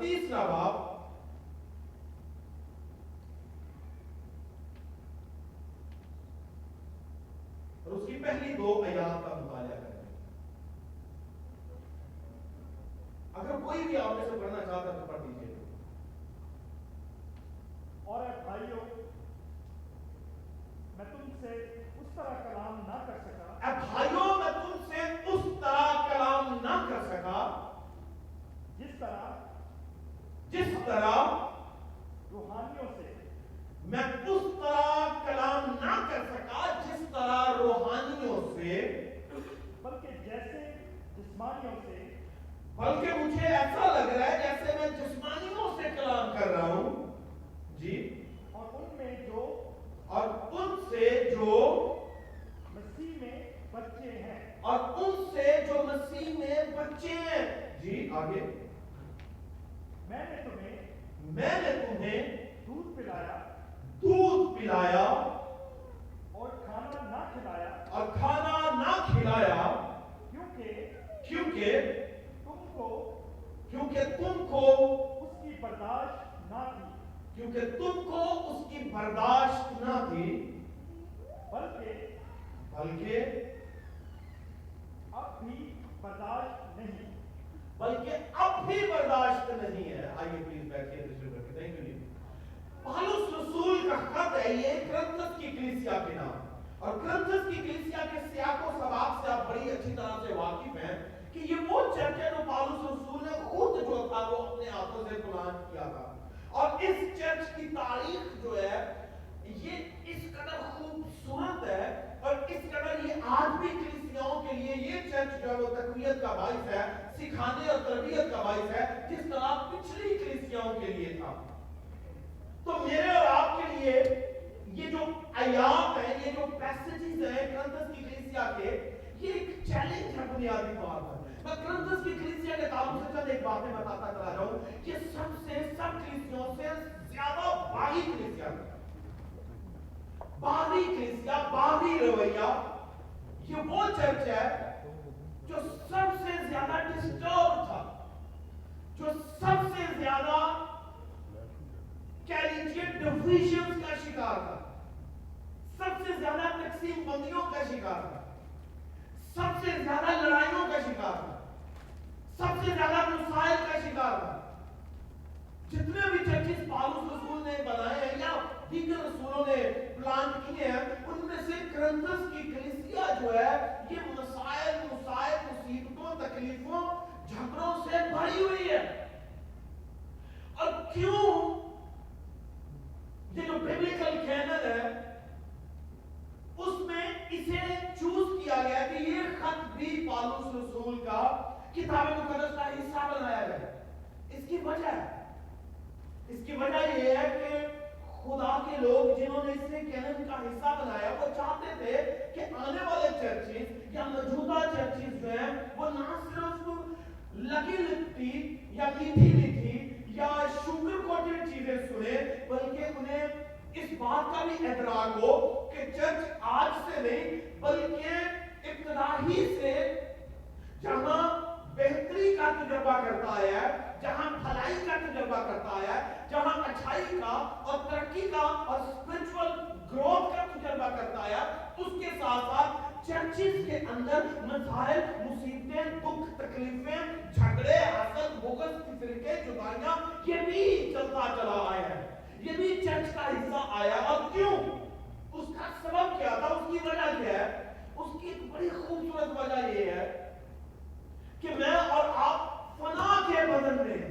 तीसरा बाब और उसकी पहली 2 आयात का मुताला करें। अगर कोई भी आप में से पढ़ना चाहता है तो पढ़ दीजिए। और भाइयों, मैं तुमसे उस तरह कलाम ना कर सका। भाइयों, मैं तुमसे उस तरह कलाम ना कर सका जिस तरह रूहानियों से, मैं उस तरह कलाम ना कर सका जिस तरह रूहानियों से, बल्कि जैसे जिस्मानियों से, बल्कि मुझे ऐसा लग रहा है जैसे मैं जिस्मानियों से कलाम कर रहा हूं जी। और उनसे जो मसीह में बच्चे हैं जी। आगे, मैंने तुम्हें दूध पिलाया और खाना ना खिलाया क्योंकि तुमको उसकी बर्दाश्त ना थी, बल्कि अब भी बर्दाश्त नहीं है। आइए प्लीज बैठिए। Thank you. पौलुस रसूल का खत है ये कुरिन्थस की कलीसिया के नाम, और कुरिन्थस की कलीसिया के सियाको सबाब से आप बड़ी अच्छी तरह से वाकिफ हैं कि ये वो चर्च है जो पौलुस रसूल ने खुद जो था वो अपने हाथों से प्लान किया था। और इस चर्च की तारीख जो है ये इस कदर खूबसूरत है और इस कदर ये आज भी कलीसियाओं के लिए ये चर्च जो है वो तकवीयत का बाइस है, सिखाने और तरबियत का बाइस है, जिस तरह पिछली कलीसियाओं के लिए था। तो मेरे और आपके लिए ये जो आयात है, ये जो पैसेजेस हैं कुरिन्थस की कलीसिया के, ये एक चैलेंज है बुनियादी तौर पर। मैं कुरिन्थस की कलीसिया के ताल्लुक से चंद एक बातें बताता चला जाऊं। ये सब कलीसियाओं से ज्यादा बागी कलीसिया, बागी रवैया, ये वो चर्च है जो सबसे ज्यादा डिस्टर्ब था, जो सबसे ज्यादा कह लीजिए डिविजन्स का शिकार था, सबसे ज्यादा तकसीम बंदियों का शिकार था, सबसे ज्यादा लड़ाइयों का शिकार था, सबसे ज्यादा मसाइल का शिकार था। जितने भी चर्चेस पौलुस रसूल ने बनाए हैं या दीगर रसूलों ने प्लान किए हैं, उनमें से कुरिन्थस की कलीसिया जो है ये मसाइल, मुसीबतों, तकलीफों, झगड़ों से भरी हुई है। और क्यों ये जो बिब्लिकल कैनन है उसमें इसे चूज किया गया कि ये खत भी पौलुस रसूल का किताब मुकद्दस का हिस्सा बनाया गया। इसकी वजह ये है कि खुदा के लोग जिन्होंने इसे कैनन का हिस्सा बनाया वो चाहते थे कि आने वाले चर्चेस या मौजूदा चर्चेस जो हैं वो ना सिर्फ लगी लिपटी या मीठी या शुगर कोटेड चीजें सुने, बल्कि उन्हें इस बात का भी एतराज हो कि चर्च आज से नहीं बल्कि इब्तिदाई से जहां बेहतरी का तजुर्बा करता है, जहां भलाई का तजुर्बा करता है, जहां अच्छाई का और तरक्की का और स्पिरिचुअल ग्रोथ का तजुर्बा करता है, उसके साथ साथ चर्चेस के अंदर मसाइल, मुसीबतें, दुख, तकलीफें, झगड़े, हसद, बुग़्ज़, फिरके, जुदाइयां, ये भी चलता चला आया है। ये भी चर्च का हिस्सा आया। और क्यों? उसका सबब क्या था? उसकी वजह क्या है? उसकी एक बड़ी खूबसूरत वजह ये है कि मैं और आप फना के बदन में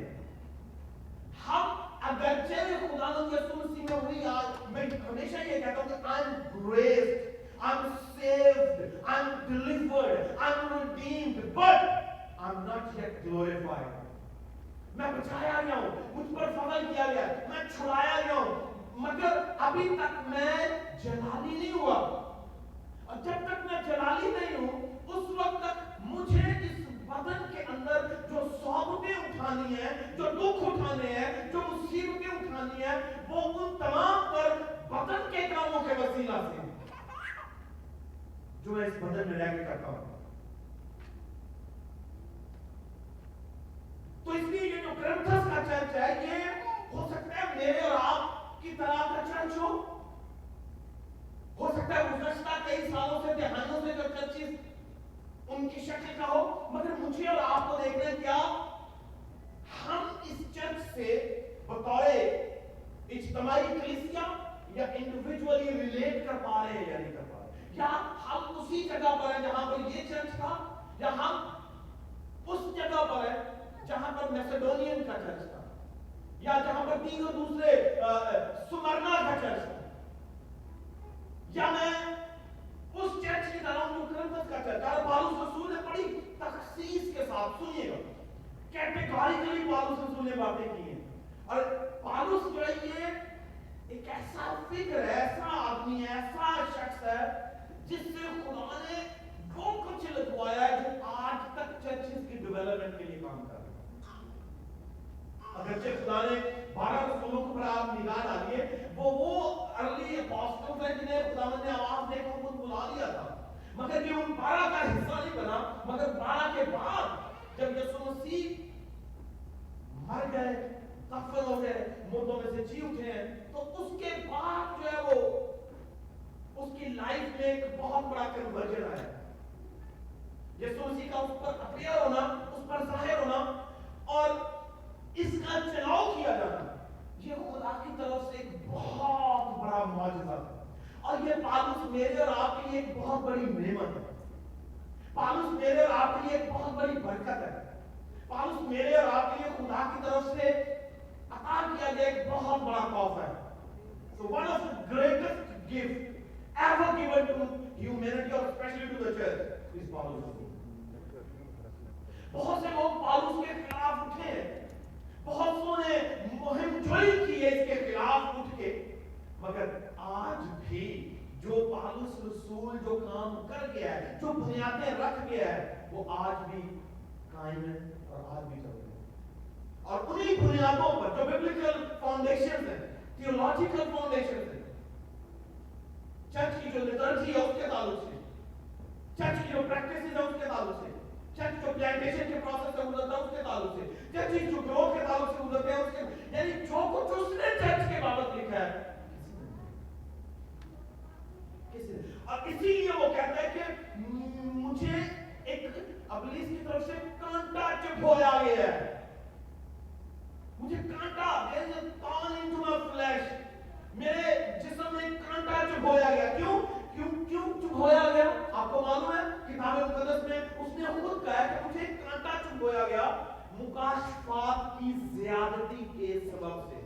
हम अगरचे खुदावंद यीशु मसीह में हुई, आज मैं हमेशा ये कहता हूं कि I am graced, I'm saved, I'm delivered, I'm redeemed, but I'm not yet glorified. मैं बचाया गया हूं, मुझ पर फजल किया गया, मैं छुड़ाया गया हूं, मगर अभी तक मैं जलाली नहीं हुआ। और जब तक मैं जलाली नहीं हूं, उस वक्त तक मुझे इस बदन के अंदर जो सौगतें उठानी है, जो दुख उठाने हैं, जो मुसीबतें उठानी है, वो उन तमाम पर बदन के कामों के वसीला से जो मैं इस बदन में रह के करता हूं। तो इसलिए ये जो कुरिन्थस का चर्च उनकी शक्ल का हो, मगर मुझे और आपको देखना है क्या हम इस चर्च से बतौर इज्तिमाई कलीसिया या इंडिविजुअली रिलेट कर पा रहे हैं या नहीं कर पा रहे, या हम उसी जगह पर हैं जहां पर ये चर्च था, या हम उस जगह पर हैं जहां पर मैसेडोनियन का चर्च था, या जहां पर तीनों दूसरे सुमरना का चर्च था, या मैं उस चर्च की तरह हूं जो कुरिन्थस का चर्च। और पौलुस रसूल ने बड़ी तखसीस के साथ, सुनिएगा, कैटेगोरिकली पौलुस रसूल ने बातें की हैं। और पौलुस जो है ये एक ऐसा फिगर है, ऐसा आदमी है, ऐसा शख्स है जिससे खुदा ने वो कुछ लिखवाया है जो आज तक चर्चेस की डेवलपमेंट के लिए काम कर रहा है। अगरचे खुदा ने 12 रसूलों पर आप निगाह डालिए, वो अर्ली अपोस्टल्स हैं जिन्हें खुदा ने आवाज देकर उनको बुला लिया था, मगर ये उन 12 का हिस्सा नहीं बना। मगर 12 के बाद जब यीशु मसीह मर गए, दफन हो गए, मुर्दों में से जी उठे हैं, तो उसके बाद जो है वो उसकी लाइफ में एक बहुत बड़ा कन्वर्जन आया। यीशु मसीह का उस पर अपीयर होना, उस पर जाहिर होना और इसका चलाव किया जाना, ये खुदा की तरफ से एक बहुत बड़ा मौजूदा था। और ये पौलुस मेरे और आपके लिए एक बहुत बड़ी नेमत है। पौलुस मेरे और आपके लिए एक बहुत बड़ी बरकत है। पौलुस मेरे और आपके लिए खुदा की तरफ से अता किया गया एक बहुत बड़ा तोहफा है। So one of the greatest gifts ever given to humanity or especially to the church is Paulus. बहुत से लोग पौलुस के खिलाफ उठे हैं, बहुत सौ ने मुहिम जोई की है इसके खिलाफ उठ के, मगर आज भी जो पौलुस रसूल जो काम कर गया है, जो बुनियादें रख गया है, वो आज भी कायम है और आज भी चल रही है। और उन्हीं बुनियादों पर जो बिब्लिकल फाउंडेशंस हैं, थियोलॉजिकल फाउंडेशंस हैं, चर्च की जो लिटर्जी है उसके ताल्लुक से, चर्च की जो प्रैक्टिसेस है उसके ताल्लुक से, चर्च जो प्लांटेशन के प्रोसेस से गुजरता है उसके ताल्लुक से, चर्च जो ग्रोथ के ताल्लुक से गुजरते हैं उसके, यानी जो कुछ उसने चर्च के बाबत लिखा है किसी ने। और इसीलिए वो कहता है कि मुझे एक इब्लीस की तरफ से कांटा चुभोया गया है, मुझे कांटा, there is a thorn into my flesh, मेरे जिस्म में कांटा चुभोया गया। क्यों चुभोया गया? आपको मालूम है किताब मुकद्दस में उसने खुद कहा कि मुझे कांटा चुभोया गया मुकाशफात की ज्यादती के सबब से,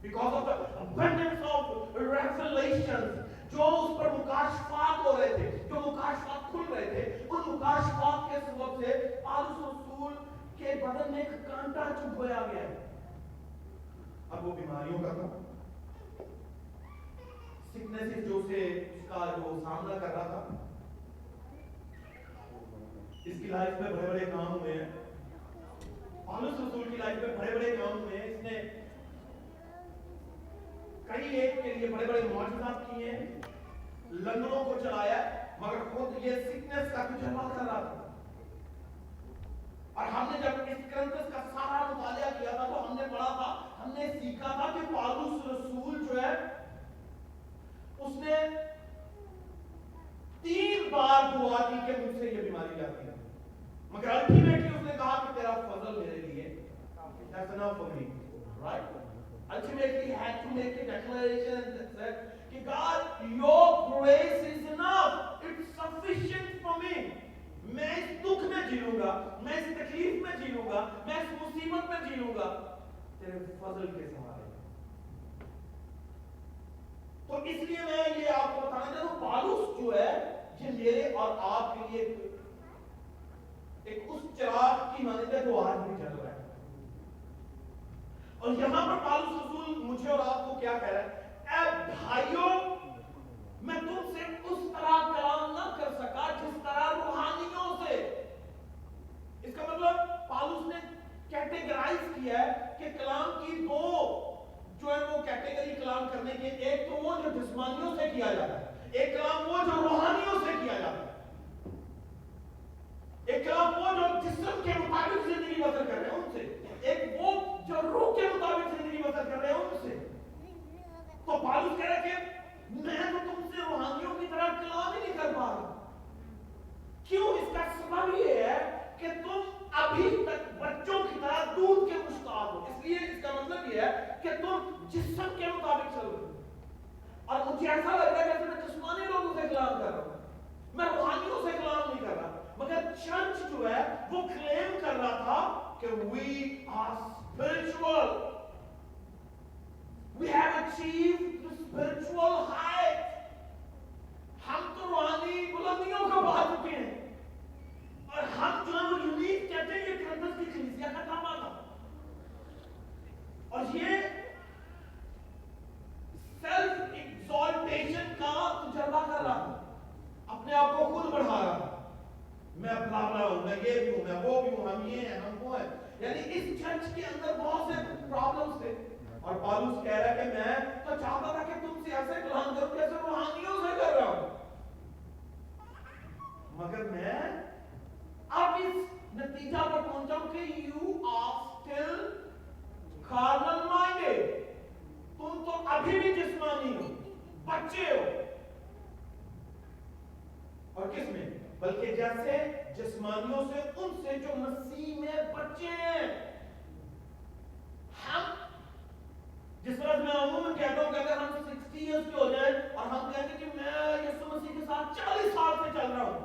because of the abundance of revelations, जो उस पर मुकाशफात हो रहे थे, जो मुकाशफात खुल रहे थे, उन मुकाशफात के सबब से पौलुस रसूल के बदन में एक कांटा चुभोया गया। अब वो बीमारियों का था, सिकनेसेस जो से उसका जो सामना कर रहा था, इसकी लाइफ में बड़े बड़े काम हुए हैं, पौलुस रसूल की लाइफ में बड़े बड़े काम हुए हैं। इसने कई एक के लिए बड़े बड़े मौजूदात किए हैं, लंगड़ों को चलाया, मगर खुद ये सिकनेस का तजुर्बा कर रहा था। और हमने जब इस कुरिन्थस का सारा मुतालिया किया था तो हमने पढ़ा था, हमने सीखा था कि पौलुस रसूल जो है उसने 3 बार दुआ की कि मुझसे ये बीमारी जाती है, मगर अल्टीमेटली उसने कहा कि तेरा फजल मेरे लिए that's enough for me, right? Ultimately he had to make a declaration and said कि God, your grace is enough, it's sufficient for me. मैं इस दुख में जी लूंगा, मैं इस तकलीफ में जी लूंगा, मैं इस मुसीबत में जी लूंगा, तेरे फजल के सहारे। तो इसलिए मैं ये आपको बताना चाहता हूं, पौलुस जो है ये मेरे और आपके लिए एक उस चिराग की मानता है जो आज भी जल रहा है। और यहां पर पौलुस रसूल मुझे और आपको क्या कह रहा है? ऐ भाइयों, मैं तुमसे उस तरह कलाम ना कर सका जिस तरह रूहानियों से। इसका मतलब पौलुस ने कैटेगराइज किया है कि कलाम की 2 जो है वो कैटेगरी कलाम करने के, एक तो वो जो जिस्मानियों से किया जाता है, एक कलाम वो जो रूहानियों से किया जाता है, एक कलाम वो जो जिस्म के मुताबिक जिंदगी बसर कर रहे हैं उनसे, एक वो जो रूह के मुताबिक जिंदगी बसर कर रहे हैं उनसे। तो पौलुस कह रहा है कि मैं तो तुमसे रूहानियों की तरह कलाम ही नहीं कर पा रहा। क्यों? इसका सबब ये اور مجھے ایسا لگ رہا ہے کہ میں جسمانی لوگوں سے کلام کر رہا ہوں, میں روحانیوں سے کلام نہیں کر رہا, مگر چرچ جو ہے وہ کلیم کر رہا تھا کہ we are spiritual, we have achieved the spiritual height, ہم تو روحانی بلندیوں کو پا چکے ہیں, اور ہم جو ہے وہ یونیک کہتے ہیں یہ کرنٹس کی کلیسیا کا کام تھا, اور یہ سیلف ایگزالٹیشن کا تجربہ کر رہا تھا, اپنے آپ کو خود بڑھا رہا تھا, میں بلا ہوں, میں یہ بھی ہوں, میں وہ بھی ہوں, ہم یہ ہیں, ہم وہ ہیں. یعنی اس چرچ کے اندر بہت سے پرابلمز تھے, اور پالوس کہہ رہا ہے کہ میں تو چاہتا تھا کہ تم سے ایسے کلام کروں جیسے روحانیوں سے کر رہا ہوں, مگر میں اب اس نتیجہ پر پہنچا ہوں کہ you are still carnal minded, تم تو ابھی بھی جسمانی ہو, بچے ہو. اور کس میں؟ بلکہ جیسے جسمانیوں سے, ان سے جو مسیح میں بچے ہیں. ہم جس طرح میں عموماً کہتا ہوں کہ اگر ہم 60 ایئرس کے ہو جائیں اور ہم کہتے ہیں کہ میں یسوع مسیح کے ساتھ 40 سال سے چل رہا ہوں,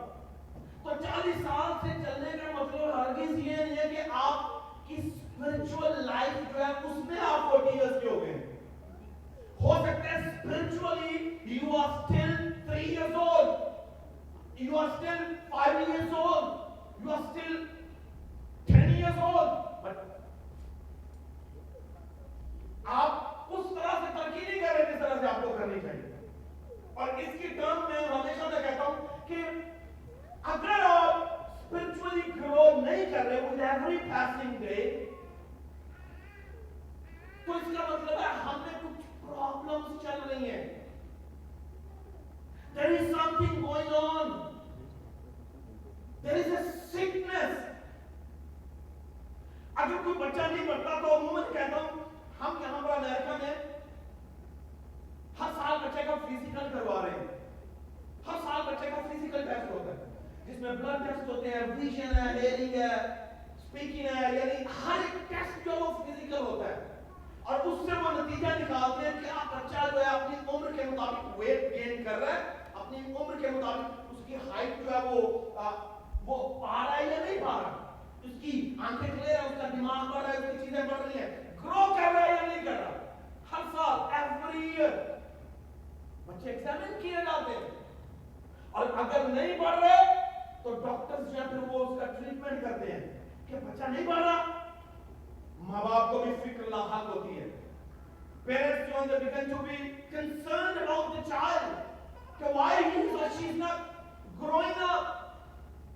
تو 40 سال سے چلنے کا مطلب ہرگز یہ نہیں ہے کہ آپ کی اسپرچول لائف جو ہے اس میں آپ 40 ایئرس کے ہو گئے. ہو سکتا ہے spiritually you are still 3 years old, you are still 5 years old, you are still 10 years old, but آپ اس طرح سے ترقی نہیں کر رہے جس طرح سے آپ کو کرنی چاہیے. اور اس کی ٹرم میں ہمیشہ میں کہتا ہوں کہ اگر آپ spiritually grow نہیں کر رہے with every passing day, تو اس کا مطلب ہے ہم نے کچھ پرابلمز چل رہی ہیں. There is something going on. There is a sickness. اگر کوئی بچہ نہیں پڑھتا تو عموماً کہتا ہوں, ہم یہاں پر امریکہ میں ہر سال بچے کا فزیکل کروا رہے ہیں. ہر سال بچے کا فزیکل ٹیسٹ ہوتا ہے جس میں بلڈ ٹیسٹ ہوتے ہیں, ویژن ہے, ہیئرنگ ہے, اسپیکنگ ہے, یعنی ہر ایک ٹیسٹ جو وہ فزیکل ہوتا ہے, اور اس سے وہ نتیجہ نکالتے ہیں کہ آپ بچہ جو ہے اپنی عمر کے مطابق ویٹ گین کر رہا ہے, اپنی عمر کے مطابق اس کی ہائٹ جو ہے وہ پا رہا ہے یا نہیں پا رہا, اس کی آنکھیں کلیئر ہے, اس کا دماغ بڑھ رہا ہے, اس کی چیزیں بڑھ رہی ہیں, گرو کر رہا ہے یا نہیں کر رہا. ہر سال ایوری ایئر بچے ایگزامن کیے جاتے ہیں, اور اگر نہیں بڑھ رہے تو ڈاکٹرز جو ہے پھر وہ اس کا ٹریٹمنٹ کرتے ہیں کہ بچہ نہیں بڑھ رہا. ماں باپ کو بھی فکر لاحق ہوتی ہے. Parents جو ہیں begin to be concerned about the child, کہ why he or she is not growing up,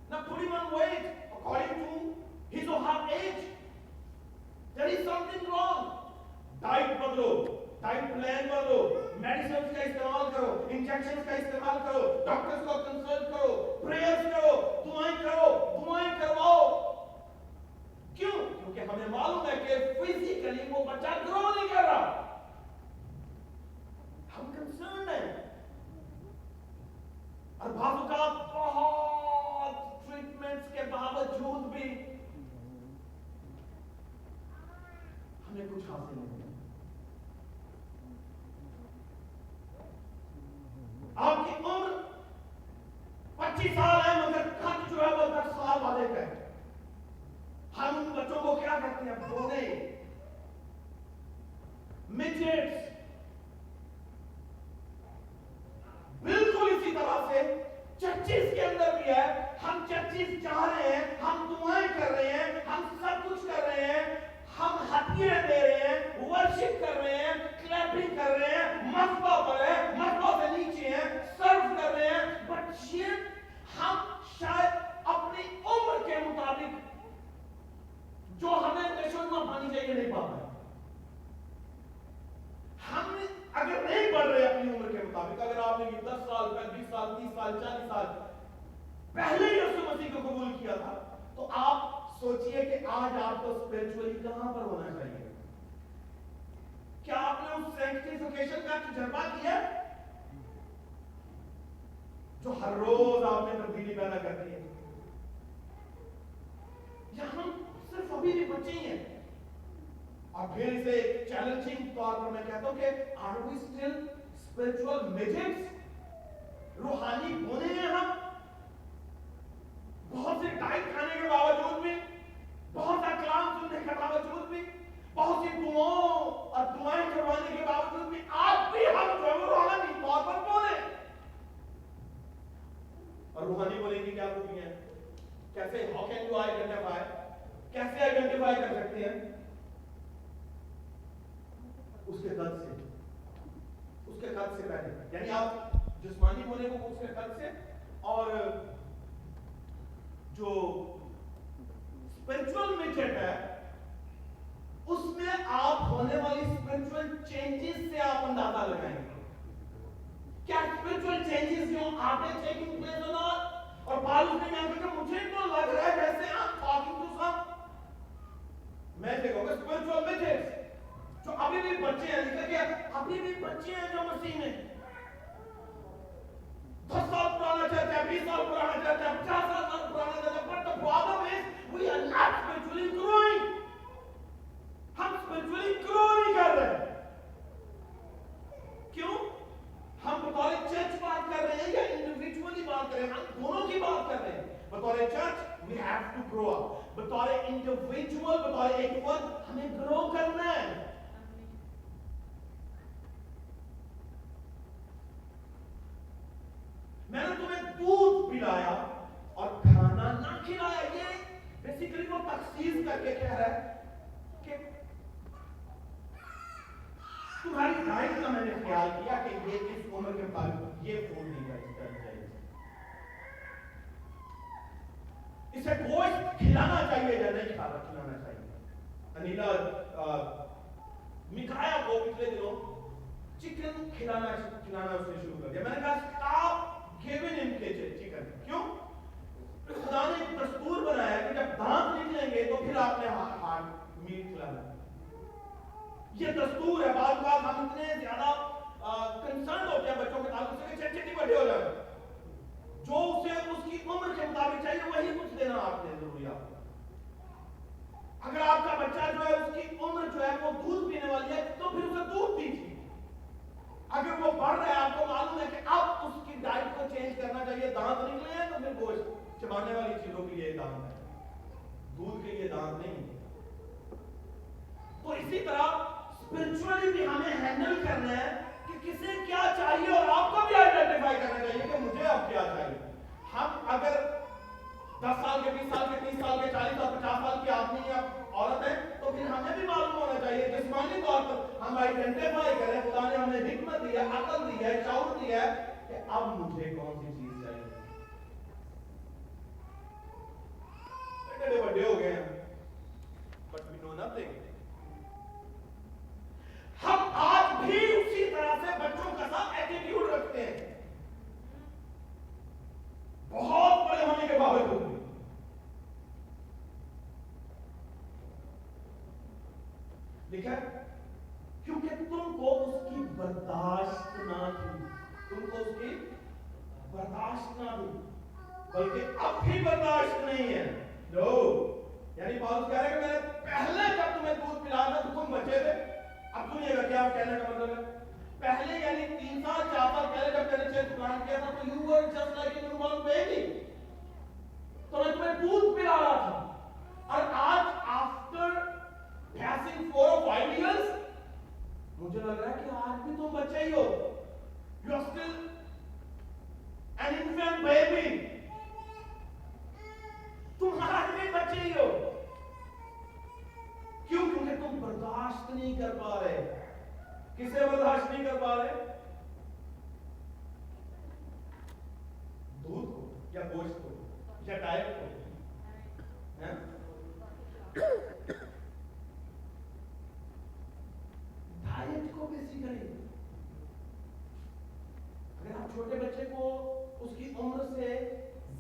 not putting on weight according to his or her age. There is something wrong. Diet بدلو, diet plan بدلو, medicines کا استعمال کرو, injections کا استعمال کرو, doctors کو کنسلٹ کرو, پریئرز کرو, دعائیں کرو, دعائیں کرواؤ. کیوں؟ کیونکہ ہمیں معلوم ہے کہ فزیکلی وہ بچہ گرو نہیں کر رہا. ہم کنسرن ہیں, اور بعض اوقات بہت ٹریٹمنٹس کے باوجود بھی ہمیں کچھ حاصل نہیں. آپ کی عمر 25 سال ہے مگر قد جو ہے وہ 10 سال والے کا ہے. ہم ان بچوں کو کیا کہتے ہیں؟ بونے, midgets. بالکل اسی طرح سے چرچز کے اندر بھی ہے. ہم چرچز چاہ رہے ہیں, ہم دعائیں کر رہے ہیں, ہم سب کچھ کر رہے ہیں, ہم ہدیے دے رہے ہیں, ورشپ کر رہے ہیں, کلیپنگ کر رہے ہیں, مذبح پر ہے, مذبح سے نیچے ہیں, سرو کر رہے ہیں, بٹ یہ ہم شاید اپنی عمر کے مطابق جو ہمیں نشوندہ پانی چاہیے نہیں پا رہے. ہم اگر نہیں بڑھ رہے اپنی عمر کے مطابق, اگر آپ نے 10 سال, 20 سال, 30 سال, 40 سال پہلے یسوع مسیح کو قبول کیا تھا, تو آپ سوچئے کہ آج آپ کو اسپرچولی کہاں پر ہونا چاہیے. کیا آپ نے اس سینکٹیفیکیشن کا تجربہ کیا جو ہر روز آپ میں تبدیلی پیدا کرتی ہے؟ یا ہم صرف ابھی بھی بچے ہی ہیں؟ اور پھر اسے ایک چیلنجنگ طور پر میں کہتا ہوں کہ are we still स्पिरिचुअल मिडियट्स, रूहानी होने हैं हम, बहुत से डाइट खाने के बावजूद भी, बहुत सा कलाम सुनने के बावजूद भी, बहुत सी दुआओं और दुआएं करवाने के बावजूद भी आज भी हम जो है रूहानी तौर पर बोले। और रूहानी बोले की क्या खूबियां हैं? कैसे, हाउ कैन यू आइडेंटिफाई, कैसे आइडेंटिफाई कर सकते हैं? उसके कद से, उसके कद से पहले, यानी आप जिस्मानी होने को उसके कद से, और जो स्पिरिचुअल मिडजेट है उसमें आप होने वाली स्पिरिचुअल चेंजेस से आप अंदाजा लगाएंगे क्या स्पिरिचुअल चेंजेस जो आर दे टेकिंग प्लेस और नॉट। और पौलुस ने कहा कि मुझे तो लग रहा है जैसे आप टॉकिंग टू सम, मैं देखूंगा स्पिरिचुअल मिडजेट्स जो अभी भी बच्चे हैं, लिखा गया अभी भी बच्चे हैं जो मसीह में 10 साल पुराना चर्च है, 20 साल पुराना चर्च है, 50 साल पुराना चर्च है, but the problem is we are not spiritually growing। हम spiritually grow नहीं कर रहे। क्यों? हम बतौर चर्च बात कर रहे हैं या इंडिविजुअली बात कर रहे हैं? हम दोनों की बात कर रहे हैं। बतौर church we have to grow up, बतौर इंडिविजुअल, बतौर एक वर्ग हमें ग्रो करना है। मैंने तुम्हें दूध पिलाया और खाना ना खिलाया। ये बेसिकली वो तखसीस करके कह रहा है कि तुम्हारी डाइट का मैंने ख्याल किया कि ये इस उम्र के मुताबिक ये फूड नहीं करना चाहिए, इसे गोश्त खिलाना चाहिए या नहीं खिलाना चाहिए। अनिला मिकाया को पिछले दिनों चिकन खिलाना उसने शुरू कर दिया। मैंने कहा स्टॉप गिविंग हिम चिकन। क्यों? खुदा ने एक दस्तूर बनाया कि जब दांत निकलेंगे तो फिर आपने हार्ट मीट खिलाना। ये दस्तूर है। बाद बात हम इतने ज्यादा कंसर्न होते हैं बच्चों के ताल्लुक से कि छेती बड़े हो जाए, जो उसे उसकी उम्र के मुताबिक चाहिए वही कुछ देना आपने जरूरी। आपको अगर आपका बच्चा जो है उसकी उम्र जो है वो दूध पीने वाली है तो फिर उसे दूध दीजिए। अगर वो बढ़ रहा है, आपको मालूम है कि अब उसकी डाइट को चेंज करना चाहिए, दांत निकले हैं तो फिर गोश्त चबाने वाली चीजों के लिए दांत है, दूध के लिए दांत नहीं। तो इसी तरह स्पिरिचुअली भी हमें हैंडल करना है कि किसे क्या चाहिए और आपको भी आइडेंटिफाई करना चाहिए कि मुझे अब क्या चाहिए। हम अगर 10 साल के, 20 साल के, 30 साल के, 40 और 50 साल की आदमी या औरत है तो फिर हमें भी मालूम होना चाहिए, जिस्मानी तौर पर हम आइडेंटिफाई करें। खुदा ने हमें हिकमत दिया, अकल दी है, शऊर दिया है कि अब मुझे कौन सी चीज चाहिए। बड़े बड़े हो गए हैं बट वी नो नथिंग। हम आज भी उसी तरह से बच्चों का सा एटीट्यूड रखते हैं, बहुत बड़े होने के बावजूद भी। लिखा क्योंकि तुमको उसकी बर्दाश्त ना थी, तुमको उसकी बर्दाश्त ना थी, बल्कि अब भी बर्दाश्त नहीं है। लो यानी पौलुस कह रहे हैं कि मैंने पहले जब तुम्हें दूध पिलाया था तो तुम बचे थे। अब सुनिएगा क्या कहने का मतलब है। पहले यानी 3 साल 4 साल पहले जब मैंने चर्च प्लांट किया था तो you were just like a newborn baby, तो मैं तुम्हें दूध पिला रहा था। और आज आफ्टर passing 4 or 5 years मुझे लग रहा है कि आज भी तुम बच्चे ही हो। You are still an infant baby, तुम आज भी बच्चे ही हो। क्यों? क्योंकि तुम बर्दाश्त नहीं कर पा रहे। किसे बर्दाश्त नहीं कर पा रहे? दूध को या गोश्त को या डाइट को? डाइट को बेसिकली अगर आप छोटे बच्चे को उसकी उम्र से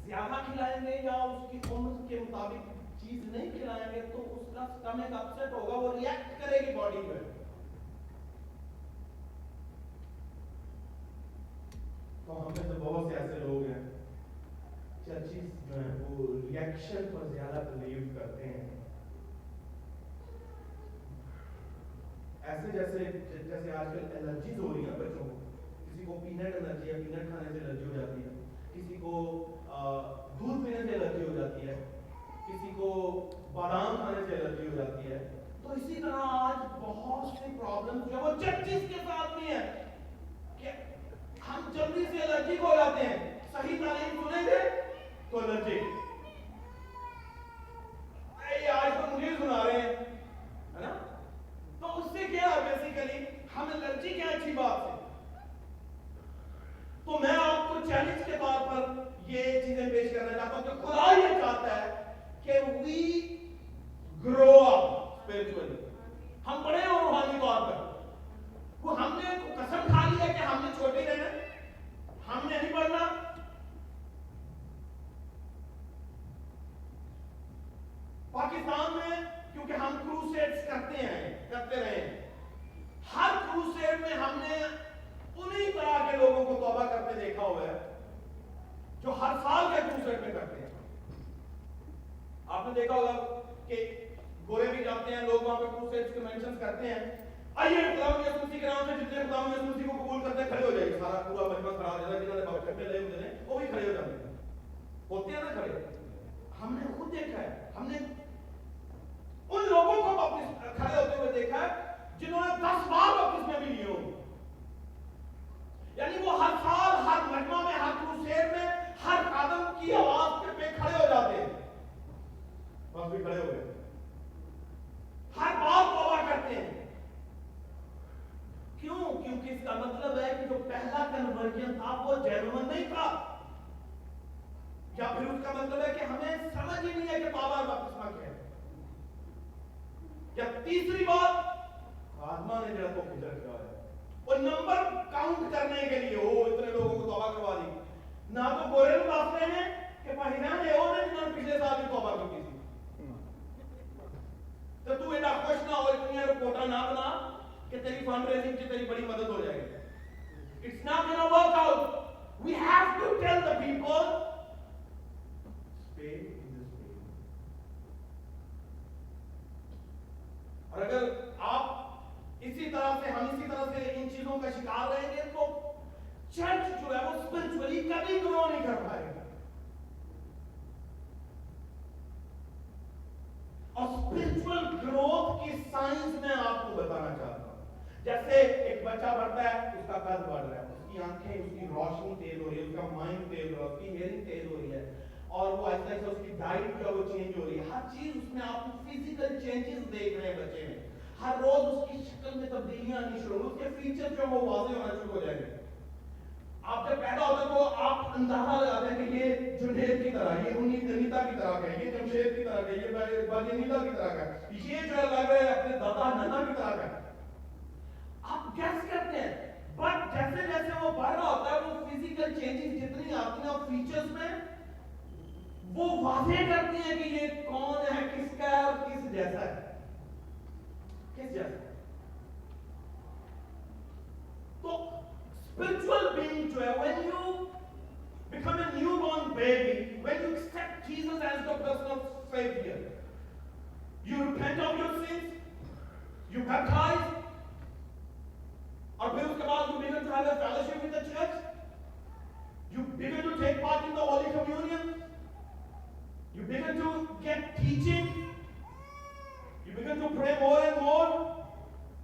ज्यादा खिलाएंगे या उसकी उम्र के मुताबिक चीज नहीं खिलाएंगे तो उसका स्टमक अपसेट होगा, वो रिएक्ट करेगी बॉडी पे। तो हम में तो बहुत से ऐसे लोग हैं चर्चिस जो है वो रिएक्शन पर ज्यादा बिलीव करते हैं। ऐसे जैसे आजकल एलर्जीज हो रही है बच्चों को, किसी को पीनट एलर्जी है, पीनट खाने से एलर्जी हो जाती है, किसी को दूध पीने से एलर्जी हो जाती है, किसी को बादाम खाने से एलर्जी हो जाती है। तो इसी तरह आज बहुत सी प्रॉब्लम जो वो चर्चिस के साथ भी है कि हम जल्दी से एलर्जी हो जाते हैं, सही तालीम सुनेंगे तो एलर्जी। आज तो मुझे सुना रहे हैं, है ना? तो उससे क्या बेसिकली हम एलर्जी क्या अच्छी बात है। तो मैं आपको चैलेंज के तौर पर ये चीजें पेश करना चाहता हूं कि खुदा ये चाहता है कि वी ग्रो अप स्पिरिचुअली, हम बड़े हो रूहानी तौर पर। वो हमने कसम खा लिया कि हमने छोटे रहना, हमने नहीं बढ़ना। पाकिस्तान में क्योंकि हम क्रूसेड्स करते रहे, हर क्रूसेड में हमने उन्हीं तरह के लोगों को तौबा करते देखा हुआ है जो हर साल के क्रूसेड में करते हैं। आपने देखा होगा कि गोरे भी जाते हैं लोग, वहां पे क्रूसेड्स के मेंशन करते हैं, आइए खुदावंद यीशु मसीह के नाम से जितने खुदावंद यीशु मसीह को कबूल करते हैं खड़े हो जाइए। सारा पूरा मजमा खड़ा हो जाता है, जिन्होंने बपतिस्मा ले होते हैं वो भी खड़े हो जाते हैं, होते हैं ना खड़े। हमने खुद देखा है, हमने उन लोगों को खड़े होते हुए देखा है जिन्होंने 10 बार बपतिस्मा भी लिए होंगे। यानी वो हर साल, हर मजमा में, हर क्रूसेड में, हर कदम की आवाज पे खड़े हो जाते हैं। बस भी खड़े हो गए, हर बार तौबा करते हैं। क्यों? क्योंकि इसका मतलब है कि जो पहला कन्वर्जन था वो जेन्युइन नहीं था, या फिर उसका मतलब है कि हमें समझ ही नहीं है कि बाबा बपतिस्मा क्या है। या तीसरी बात, आत्मा ने जरा को गुजर किया है, और नंबर काउंट करने के लिए वो इतने लोगों को तौबा करवा दी। ना तो गोरे दासने ने कि पहिरान है वो ने जिन्होंने पिछले साल भी तौबा की थी। तो तू एडा खुश ना हो, इतनी रिपोर्टा ना बना कि तेरी फंड रेजिंग से तेरी बड़ी मदद हो जाएगी। It's not gonna work out. We have to tell the people stay in this way. और अगर आप इसी तरह से, हम इसी तरह से इन चीजों का शिकार रहेंगे तो चर्च जो है वो स्पिरिचुअली कभी ग्रो नहीं कर पाएगा। और स्पिरिचुअल ग्रोथ की साइंस में आपको बताना चाहता हूं। जैसे एक बच्चा बढ़ता है, उसका कद बढ़ रहा है, उसकी आंखें, उसकी रोशनी तेज हो रही है, उसका माइंड तेज हो रहा है, उसकी हियरिंग तेज हो रही है, और वो ऐसा ऐसा उसकी डाइट जो है वो चेंज हो रही है। हर चीज उसमें आप फिजिकल चेंजेस देख रहे हैं बच्चे में। हर रोज उसकी शक्ल में तब्दीलियां आनी शुरू, उसके फीचर जो वो वाज़ेह होना शुरू हो जाएंगे। आप जब पैदा होते तो आप अंदाजा लगाते हैं कि ये जुनैद की तरह, ये अनीता की तरह का, ये जमशेद की तरह का, ये बाजीनीता की तरह का, ये जो लग रहा है अपने दादा नाना की तरह का। आप गैस करते हैं, बट जैसे जैसे वो बढ़ रहा होता है वो फिजिकल चेंजेस जितनी आती हैं फीचर्स में, वो वाज़ेह करती हैं कि ये कौन है, किसका है और किस जैसा है, किस जैसा। तो spiritual being जो है, when you become a newborn baby, when you accept Jesus as your personal savior, you repent of your sins, you baptize, और फिर उसके बाद you begin to have a fellowship with the church, you begin to take part in the Holy Communion, you begin to get teaching, you begin to pray more and more,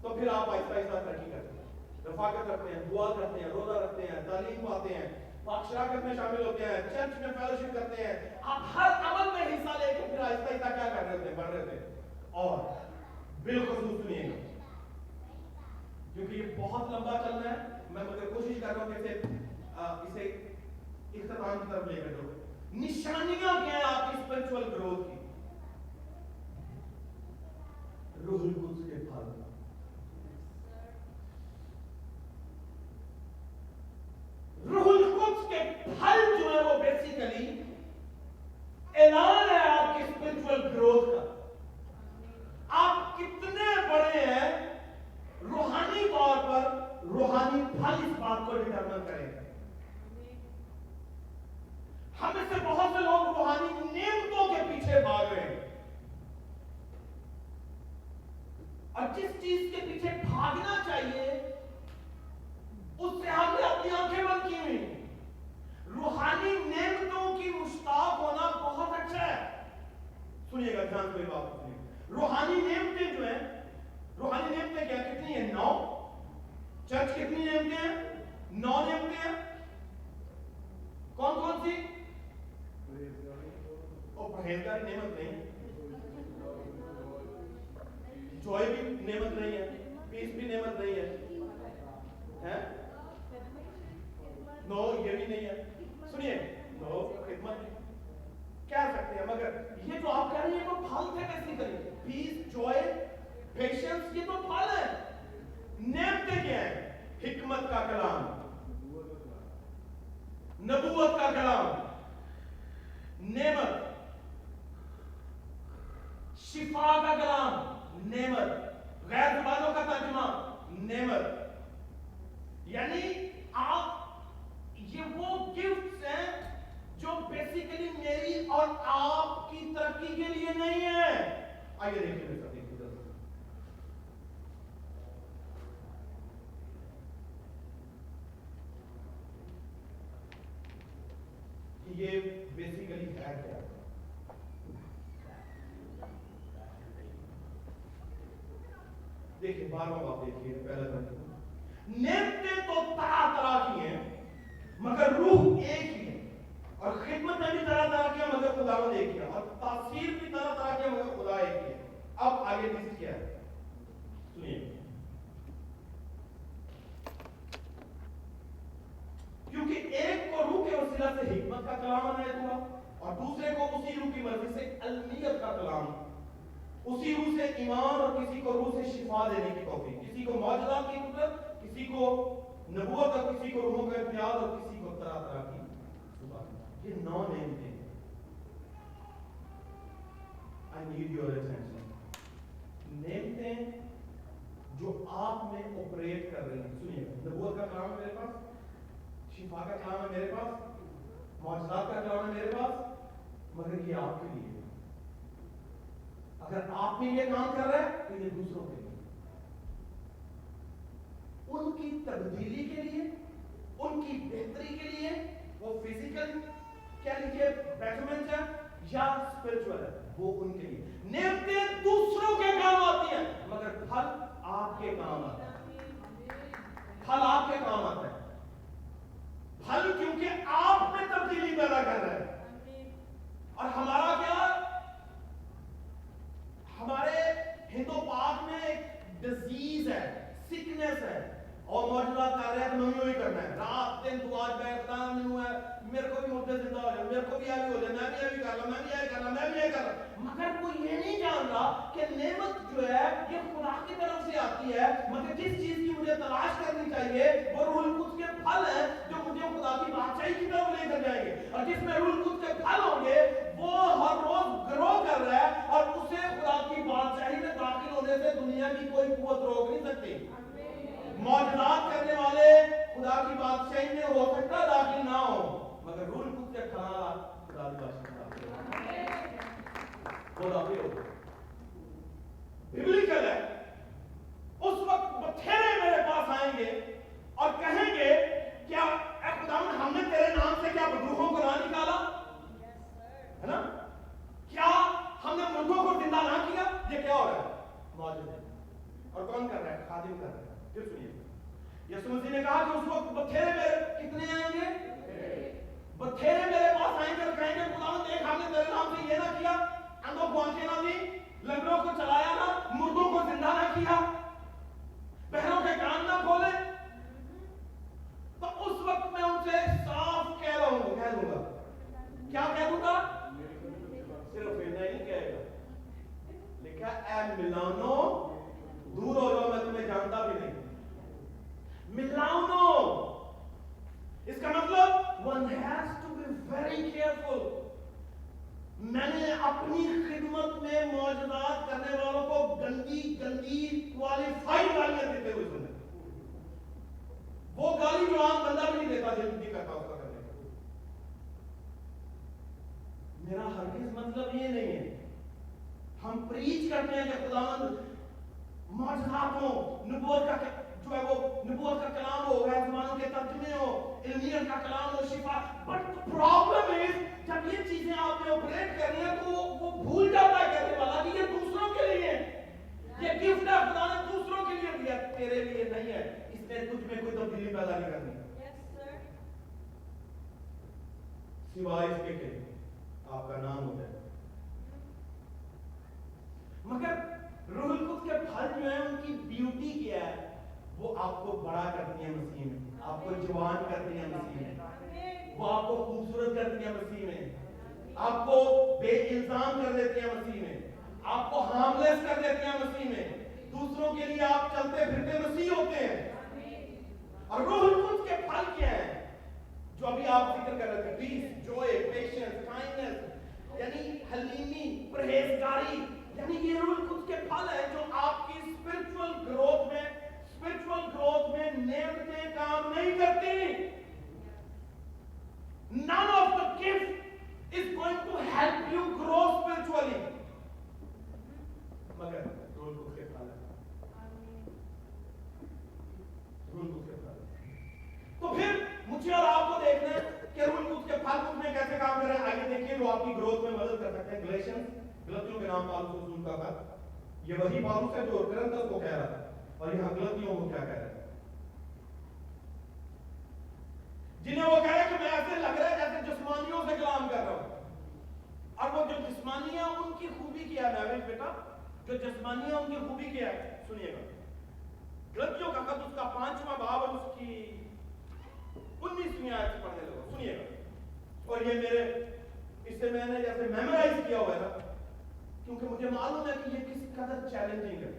तो फिर आप आहिस्ता आहिस्ता तरक्की करते हैं, रफाकत रखते हैं, दुआ करते हैं, रोजा रखते हैं, तालीम पाते हैं, पाकशराकत में शामिल होते हैं, चर्च में फेलोशिप करते हैं। आप हर अमल में हिस्सा लेके फिर आहिस्ता आहिस्ता क्या कर रहे थे, बढ़ रहे थे। और बिलखुसूस सुनिएगा, क्योंकि ये बहुत लंबा चलना है। मैं मगर कोशिश कर रहा हूँ कि इसे इख्तिताम की तरफ लेकर जाऊँ। निशानियां क्या है आपकी स्पिरिचुअल ग्रोथ की? रूहुल कुद्स के फल। रूहुल कुद्स के फल जो है वो बेसिकली ऐलान है आपकी स्पिरिचुअल ग्रोथ का। आप कितने बड़े हैं रूहानी तौर पर, रूहानी फल इस बात को डिटरमाइन करेगा। हम में से बहुत से लोग रूहानी ध्यान से बात सुनिए। रूहानी नेमतें जो हैं, रूहानी नेमतें क्या कितनी है? 9। चर्च कितनी नेमतें हैं? 9 नेमतें हैं। कौन कौन सी? और परहेजगारी नेमत नहीं, जॉय भी नेमत नहीं है, पीस भी नेमत नहीं है, हैं? नो, ये भी नहीं है। सुनिए, नो खिदमत कह सकते हैं, मगर ये जो आप कह रहे हैं वो फल थे बेसिकली। पीस, जॉय, पेशेंस, ये तो फल है। नेमतें क्या है? हिकमत का कलाम, नबूवत का कलाम, नेमत, शिफा का कलाम, नेमत, गैर जुबानों का तर्जुमा, नेमत। यानी आप, ये वो गिफ्ट्स हैं जो बेसिकली मेरी और आपकी तरक्की के लिए नहीं है। आइए देखिए मेरे साथ एक उदाहरण। ये बेसिकली है क्या? देखिए 12वां बाब देखिए, पहला तर्जुमा। नेमतें तो तरह तरह की हैं, मगर रूह एक ही है, और खिदमतें भी तरह तरह की हैं, मगर खुदावंद एक ही है, और तासीर भी तरह तरह की है, मगर खुदा एक ही है। अब आगे लिस्ट क्या है सुनिए। क्योंकि एक को रूह के वसीला से हिकमत का कलाम अनायत हुआ, और दूसरे को उसी रूह की मर्जी से अलमियत का कलाम, उसी रूह से ईमान, और किसी को रूह से शिफा देने की तौफीक, किसी को मौजूदात की कुदरत, किसी को नबूवत, और किसी को रूहों का इम्तियाज, और किसी को तरह तरह की जुबान। ये 9 नेमतें। I need your attention. नेमतें जो आप में ऑपरेट कर रही हैं, सुनिए, नबूवत का कलाम है मेरे पास, शिफा का कलाम है मेरे पास, मौजूदात का कलाम है मेरे पास, मगर ये आपके लिए। अगर आप में ये काम कर रहा है तो ये दूसरों के लिए, उनकी तब्दीली के लिए, उनकी बेहतरी के लिए, वो फिजिकल क्या लीजिए बेटरमेंट है या स्पिरिचुअल है, वो उनके लिए। नेमतें दूसरों के काम आती हैं, मगर फल आपके काम आता है। फल आपके काम आता है। फल क्योंकि आप में तब्दीली पैदा कर रहा है। और हमारा क्या, हमारे हिंदू पाक में एक डिजीज है, सिकनेस है, और मौजूदा कार्य है, हमें वही करना है, रात दिन दुआ बैठना नहीं है, मेरे को भी मुर्दे जिंदा हो जाए, मेरे को भी आगे हो जाए, मैं भी यही कर रहा, मैं भी यही कर रहा, मैं भी यही कर रहा। मगर कोई ये नहीं जान रहा कि नेमत जो है ये खुदा की तरफ से आती है, मगर किस चीज की मुझे तलाश करनी चाहिए, वो रूह कुछ के फल हैं जो मुझे खुदा की बादशाही की तरफ लेकर जाएंगे। और जिसमें रूह कुछ के फल होंगे वो हर रोज ग्रो कर रहा है, और उसे खुदा की बादशाही में दाखिल होने से दुनिया की कोई कुव्वत रोक नहीं सकती। मौजूदात करने वाले खुदा की बादशाही में हो सकता दाखिल ना हो, मगर रूल कुछ के खला खुदा की बादशाही वो दाखिल हो। बिब्लिकल है। उस वक्त बथेरे मेरे पास आएंगे और कहेंगे, क्या ऐ खुदावंद हमने तेरे नाम से क्या रूहों को ना निकाला, है ना? क्या हमने मुर्दों को जिंदा ना किया? ये क्या हो रहा है? मौजूद है। और कौन कर रहा है? खादिम कर रहा है। फिर सुनिए, यीशु मसीह ने कहा कि उस वक्त बथेरे मेरे कितने आएंगे? बथेरे मेरे पास आएंगे और कहेंगे, खुदावंद देख हमने तेरे नाम से ये ना किया, अंधों को आंखें ना दी, लंगड़ों को चलाया ना, मुर्दों को जिंदा ना किया, बहरों के कान ना खोले। तो उस वक्त मैं उनसे साफ कह दूंगा। क्या कह दूंगा? सिर्फ इतना ही कहेगा, लिखा ए मिलानो, दूर हो जाओ, मैं तुम्हें जानता भी नहीं। मिलानो, इसका मतलब one has to be very careful। मैंने अपनी खिदमत में मौजूदात करने वालों को गंदी क्वालिफाइड गालियां देते हुए सुने। वो गाली जो आम बंदा भी नहीं देता, जिंदगी करता उसका करने का। मेरा हरगिज मतलब ये नहीं है, हम प्रीच करते हैं कि खुदावंद मौजूदात हो, नबूवत का जो है वो नबूवत का कलाम हो, गैर ज़ुबानों के तर्जुमे हो, इल्मियत का कलाम हो, शिफा। बट प्रॉब्लम इज जब ये चीजें आपने ऑपरेट करनी है तो वो भूल जाता है कहने वाला के आपका नाम हो जाए। मगर रूहुल कुद्स के फल जो है उनकी ब्यूटी क्या है, वो आपको बड़ा करती है मसीह में, आपको जवान करती है मसीह में, वो आपको खूबसूरत करती है मसीह में, आपको बेइल्जाम कर देती है मसीह में, आपको हार्मलेस कर देती है मसीह में, दूसरों के लिए आप चलते फिरते मसीह होते हैं। और रूहुल कुद्स के फल क्या हैं जो अभी आप जिक्र कर रहे थे, पीस, जॉय, पेशेंस, काइंडनेस, यानी हलीमी, परहेजगारी, यानी ये रूहुल कुद्स के फल हैं जो आपकी स्पिरिचुअल ग्रोथ में नेमतें काम नहीं करती। None of the gift is going to help you grow spiritually. मगर रूहुल कुद्स के फल हैं, रूहुल कुद्स के फल। तो फिर मुझे और आपको देखना है कि रूहुल कुद्स के फल मुझ में कैसे काम कर रहे हैं। आइए देखिए जो आपकी ग्रोथ में मदद कर सकते हैं। गलतियों के नाम पालूस रसूल का खत, ये वही पालूस है जो कुरिन्थियों को कह रहा था, और यहाँ गलतियों को क्या कह रहा है, जिन्हें वो कह रहा है कि मैं ऐसे लग रहा है जैसे जिस्मानियों से कलाम कर रहा हूं। और वो जो जिस्मानियां उनकी खूबी क्या है बेटा, जो जिस्मानियां उनकी खूबी क्या है, सुनिएगा। गलतियों का खत उसका 5वां बाब और उसकी 19वीं आयत से पढ़ने लगो, सुनिएगा। और ये इसे मैंने जैसे मेमोराइज किया हुआ है ना, क्योंकि मुझे मालूम है कि ये किस कदर चैलेंजिंग है।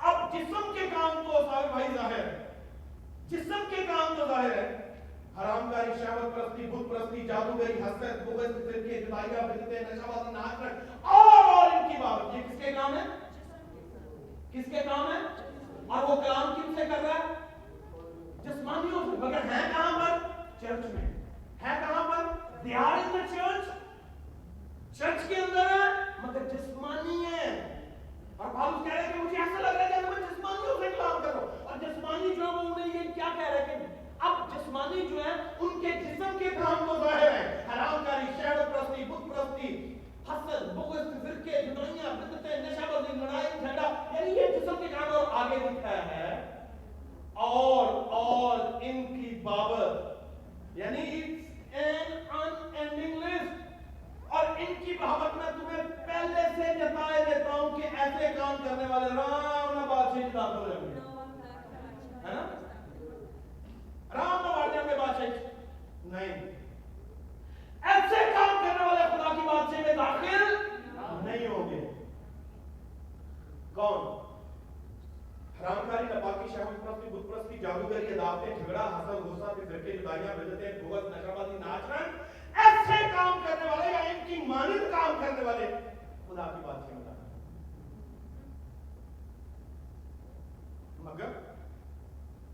अब जिस्म के काम तो सारे भाई जाहिर है, जिस्म के काम तो जाहिर है, हरामकारी, शहवत परस्ती, बुत परस्ती, जादूगरी, हसद, बुग़्ज़, फिरके, जुदाइयां, बिदअतें, नशाबाजी, नाचरट और इनकी बाबत, ये किसके काम है? किसके काम है? और वो कलाम किनसे कर रहा है? जिस्मानियों से। मगर है कहां पर? चर्च में। है कहां पर? They are in the church, church के अंदर है, मगर जिस्मानी है। और पालूस कह रहे हैं कि मुझे ऐसा लग रहा है कि मैं जिस्मानियों से कलाम कर रहा हूं। और जिस्मानी जो है वो उन्हें ये क्या कह रहे हैं कि अब जिस्मानी जो है उनके जिस्म के काम तो जाहिर है, हरामकारी, शहवत परस्ती, बुत परस्ती, हसद, बुग़्ज़, फिरके, जुदाइयां, बिदअतें, नशाबाजी, लड़ाई झगड़ा, यानी ये जिस्म के काम। और आगे लिखा है और इनकी बाबत, यानी इट्स एन अनएंडिंग लिस्ट। और इनकी बाबत मैं तुम्हें पहले से जताए देता हूं कि ऐसे काम करने वाले राम ना बादशाह दाखिल हो जाएंगे, है ना? राम ना बादशाह में बादशाह नहीं, ऐसे काम करने वाले खुदा की बादशाह में दाखिल नहीं होंगे। कौन? हरामकारी, नापाकी, शहवत परस्ती, बुत परस्ती, जादूगरी, अदावतें, झगड़ा, हसद, गुस्सा, फिरके, जुदाइयां, बिदअतें, बुग़्ज़, नशाबाजी, नाचरट, ऐसे काम करने वाले या इनकी मानिंद काम करने वाले खुदा की बात में दाखिल। मगर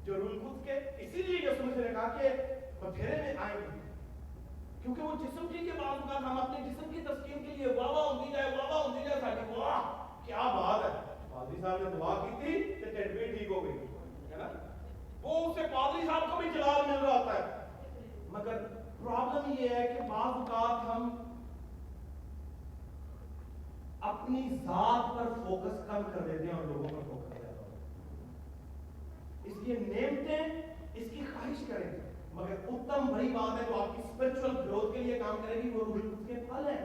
जो रूहुल कुद्स के, इसीलिए यीशु मसीह ने कहा कि बखेरे में आएंगे, क्योंकि वो जिस्म के बाद हम अपने जिस्म की तस्कीन के लिए वाह होती जाए साड़ी, वाह क्या बात है, पादरी साहब ने दुआ की थी तो टेट भी ठीक हो गई, है ना? वो उसे पादरी साहब को भी जलाल मिल रहा होता है। मगर प्रॉब्लम ये है कि बाज़ औक़ात हम अपनी जात पर फोकस कम कर देते हैं और लोगों पर फोकस ज्यादा होता है। इसलिए नेमतें इसकी ख्वाहिश करें, मगर उत्तम बड़ी बात है जो आपकी स्पिरिचुअल ग्रोथ के लिए काम करेगी, वो रूहुल कुद्स के फल है।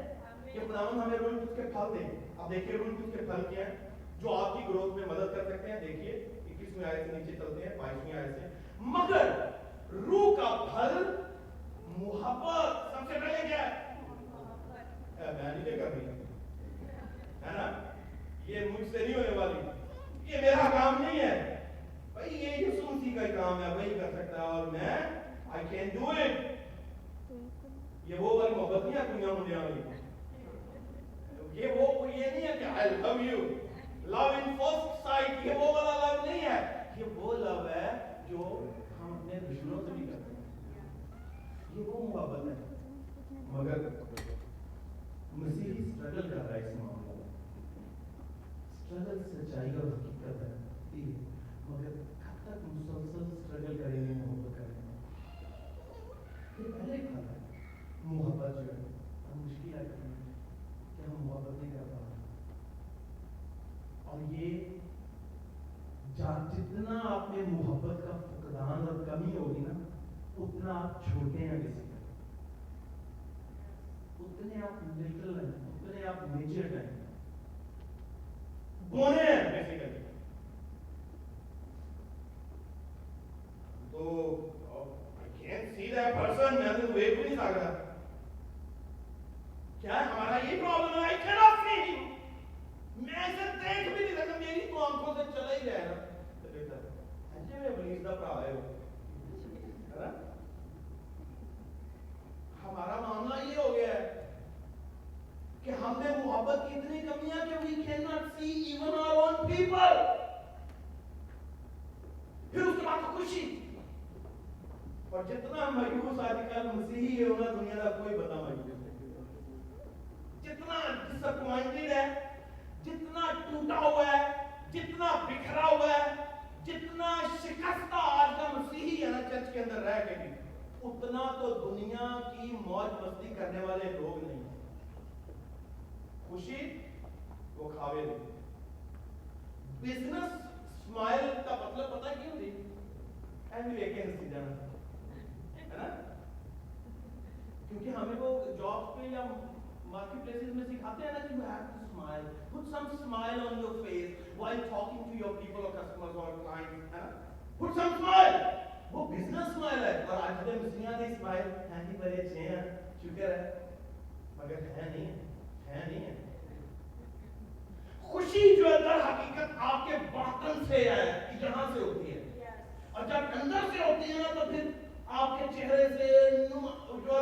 कि खुदावंद हमें रूहुल कुद्स के फल दें। अब देखिए रूहुल कुद्स के फल क्या है जो आपकी ग्रोथ में मदद कर सकते हैं। देखिए 21वीं आयत से नीचे चलते हैं, 22वीं आयत से। मगर रूह का फल मुहब्बत, सबसे पहले क्या है? मैं नहीं कर रही, है ना? ये मुझसे नहीं होने वाली, ये मेरा काम नहीं है भाई, ये यीशु मसीह का काम है, वही कर सकता है और मैं आई कैन डू इट। ये वो वाली मोहब्बत नहीं है दुनिया मुनिया वाली, ये नहीं है कि I love you, love in first sight, ये वो वाला लव नहीं है। ये वो लव है जो हम अपने दुश्मनों से भी करते हैं, ये वो मोहब्बत है। मगर मसीही स्ट्रगल कर रहा है इस मामले में, स्ट्रगल सच्चाई और हकीकत है, मगर कब तक मुसलसल स्ट्रगल करेंगे मोहब्बत करेंगे? ये पहले खाता है मोहब्बत जो है हम मुश्किल है कि हम मोहब्बत नहीं कर पा रहे, और ये जितना आप में मोहब्बत का फुकदान और कमी होगी ना, उतना आप छोटे हैं किसी का। उतने आप लिटिल हैं, उतने आप मेजर हैं, बोने हैं बेसिकली। तो I can't see that person, मैं तो देख भी नहीं सकता। क्या हमारा ये प्रॉब्लम है? I cannot see him, मैं इसे देख भी नहीं सकता, मेरी तो आंखों से चला ही जाएगा। तो बेटा अच्छे में पुलिस का भरा है वो, है ना? हमारा मामला ये हो गया है कि हमने मोहब्बत की इतनी कमियां कि we cannot see even our own people। फिर उसके बाद तो खुशी, और जितना मायूस आजकल मसीही है उन्हें दुनिया का कोई बता मायूस, जितना डिसअपॉइंटेड है, जितना टूटा हुआ है, जितना बिखरा हुआ है, जितना शिकस्ता आज का मसीही है ना चर्च के अंदर रह के भी, उतना तो दुनिया की मौज मस्ती करने वाले लोग नहीं। खुशी वो खावे नहीं। बिजनेस स्माइल का मतलब पता क्यों थी? हंसी जाना, है ना? क्योंकि हमें वो जॉब पे या मार्केट प्लेसेस में सिखाते हैं ना कि you have to smile, put some smile on your face while talking to your people or customers or clients, है ना? Put some smile, वो बिजनेस स्माइल है। और आज के मिस्त्रियां ने स्माइल हैं कि बड़े अच्छे हैं, शुक्र है, मगर है नहीं है। खुशी जो अंदर हकीकत आपके बातन से है, यहाँ से होती है, और जब अंदर से होती है ना तो फिर आपके चेहरे से जो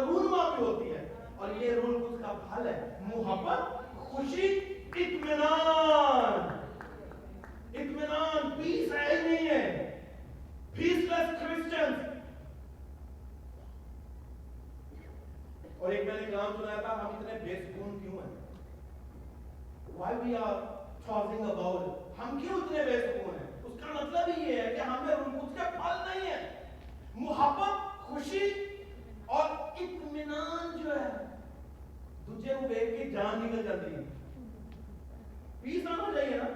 रूनुमा भी होती है, और ये रूल उसका फल है, मोहब्बत, खुशी, इत्मीनान। पीस है ही नहीं है, पीसलेस क्रिश्चियंस। और एक मैंने कलाम सुनाया था, हम इतने बेसुकून क्यों हैं? Why we are talking about it? हम क्यों इतने बेसुकून हैं? उसका मतलब ही ये है कि हमें उसके फल नहीं है। मोहब्बत, खुशी और इत्मीनान जो है, दूसरे को देख के जान निकल जाती है। पीस आना चाहिए ना।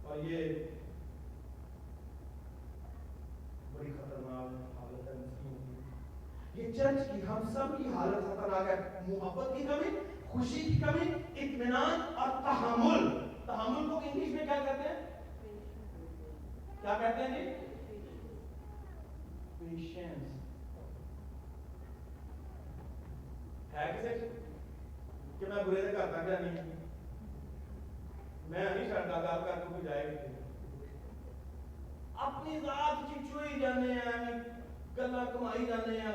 और ये बड़ी खतरनाक हालत है मुस्लिमों की। ये चर्च की, हम सब की हालत खतरनाक है। मोहब्बत की कमी, खुशी की कमी, इत्मीनान और तहम्मुल। तहम्मुल को इंग्लिश में क्या कहते हैं? क्या कहते हैं जी? पेशेंस। है किसे कि मैं बुरे से करता क्या नहीं, मैं नहीं छड़ता गाल कर तो कोई जाएगी अपनी जात चिचुई जाने हैं, गल्ला कमाई जाने हैं,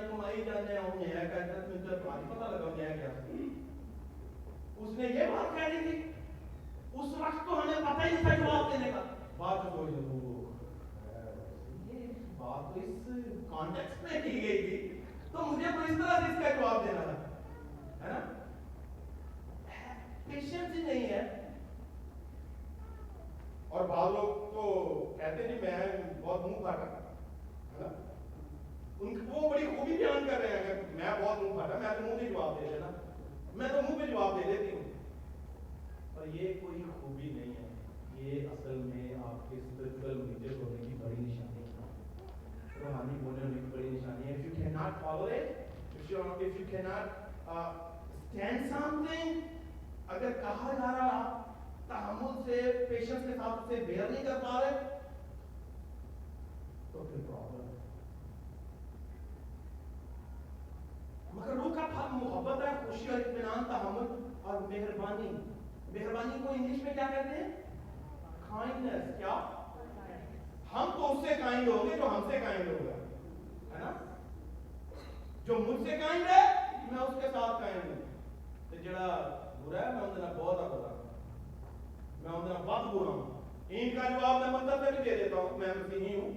हम यह कहते हैं तुझे तो आज पता लगा मैं क्या। उसने ये बात कह दी थी, उस वक्त तो हमें पता ही नहीं था जवाब देने का। बात तो ये बात तो इस कॉन्टेक्स्ट में की गई थी, तो मुझे तो इस तरह से इसका जवाब देना था, है ना? पेशेंस ही नहीं है। और बाद लोग तो कहते हैं मैं बहुत मुंह फाटा, है ना? वो बड़ी खूबी बयान कर रहे हैं, अगर मैं बहुत मुंह फाटा, मैं तो मुंह पे जवाब दे देना, मैं तो मुंह पे जवाब दे देती हूँ। पर ये कोई खूबी नहीं है, ये असल में आपके स्पिरिचुअल मीडियम होने की बड़ी निशानी है, रूहानी होने की बड़ी निशानी है। If you cannot tolerate, if you cannot stand something, अगर कहा जा रहा आप तहम्मुल से, पेशेंस के साथ उसे बेयर नहीं कर पा रहे, तो फिर प्रॉब्लम है। मगर रूह का फल मोहब्बत है, खुशी और इत्मीनान, तहम्मुल और मेहरबानी। मेहरबानी को इंग्लिश में क्या कहते हैं? काइंडनेस। क्या? हम तो उससे काइंड होंगे जो हमसे काइंड होगा, है ना? जो मुझसे काइंड है मैं उसके साथ काइंड हूं, तो जड़ा बुरा है मैं उनका बहुत बुरा, मैं उनका बहुत बुरा हूं। इनका जवाब मैं मंदिर में भी दे देता हूं, मैं मसीही हूं,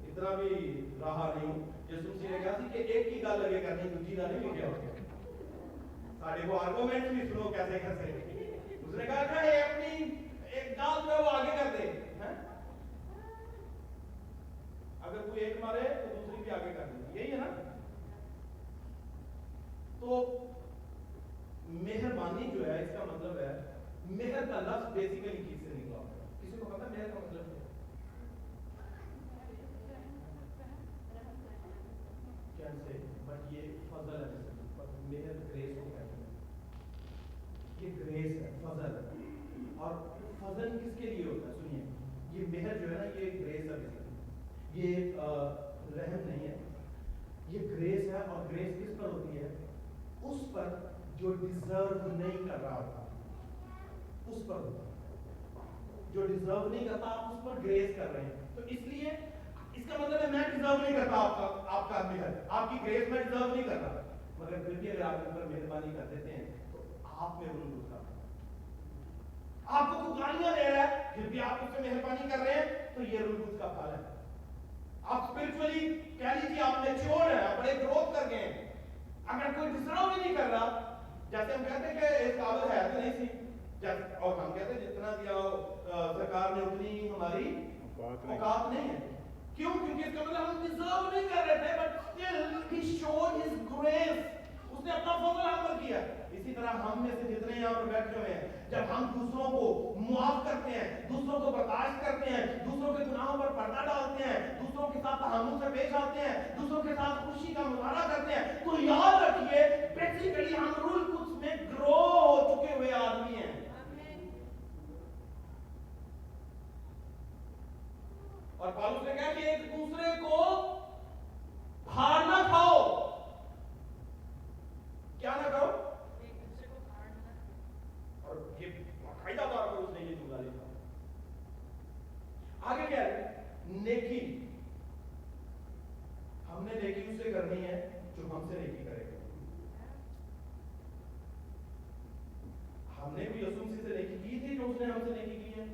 इतना भी रहा नहीं हूं। यीशु मसीह ने कहा कि एक ही गल लगे करनी, दूसरी गल नहीं लिखे साढ़े को आर्गुमेंट भी सुनो कैसे कैसे। उसने कहा कि अपनी एक गाल जो है वो आगे कर दे, हैं? अगर कोई एक मारे तो दूसरी भी आगे कर दे, यही है ना? तो मेहरबानी जो है, इसका मतलब है, मेहर का लफ्ज बेसिकली किससे निकला? किसी को पता मेहर का मतलब क्या? कैन से, बट ये फजल है, मेहर فضل. اور فضل کس کے لیے ہوتا ہے؟ سنیے, یہ مہر جو ہے نا, یہ گریس ہے, یہ رحم نہیں ہے, یہ گریس ہے. اور گریس کس پر ہوتی ہے؟ اس پر جو ڈیزرو نہیں کر رہا ہوتا, اس پر ہوتا ہے. جو ڈیزرو نہیں کرتا آپ اس پر گریس کر رہے ہیں. تو اس لیے اس کا مطلب ہے میں ڈیزرو نہیں کرتا آپ کا مہر, آپ کی گریس میں ڈیزرو نہیں کرتا, مگر پھر بھی اگر آپ ان پر مہربانی کر دیتے ہیں تو آپ میں رول ہوتا ہے. آپ کو گالیاں دے رہا ہے پھر بھی آپ اس سے مہربانی کر رہے ہیں, تو یہ رول کا پھل ہے. آپ اسپرچولی کہہ لیجیے آپ میچور ہیں, آپ بڑے گروتھ کر گئے ہیں. اگر کوئی ڈیزرو بھی نہیں کر رہا, جیسے ہم کہتے ہیں کہ ایک قابل ہے تو نہیں سی, اور ہم کہتے ہیں جتنا دیا سرکار نے اتنی ہماری اوقات نہیں ہے. کیوں؟ کیونکہ اس کا مطلب ہم ڈیزرو نہیں کر رہے تھے, but still he showed his grace, اس نے اپنا فضل ہم پر کیا. اسی طرح ہم میں سے جتنے یہاں پر بیٹھے ہوئے ہیں, جب ہم دوسروں کو معاف کرتے ہیں, دوسروں کو برداشت کرتے ہیں, دوسروں کے گناہوں پر پردہ ڈالتے ہیں, دوسروں کے ساتھ تحمل سے پیش آتے ہیں, دوسروں کے ساتھ خوشی کا مظاہرہ کرتے ہیں, تو یاد رکھیے بیسیکلی ہم روح القدس میں گرو ہو چکے ہوئے آدمی ہیں. اور پالوس نے کہا کہ ایک دوسرے کو بھار نہ کھاؤ. کیا نہ کرو؟ ایک دوسرے کو بھار نہ. اور یہ باقاعدہ طور پر اس نے یہ جملہ لکھا. آگے کیا ہے؟ نیکی. ہم نے نیکی اس سے کرنی ہے جو ہم سے نیکی کرے گا. ہم نے بھی یسوع مسیح سے نیکی کی تھی جو اس نے ہم سے نیکی کی ہے؟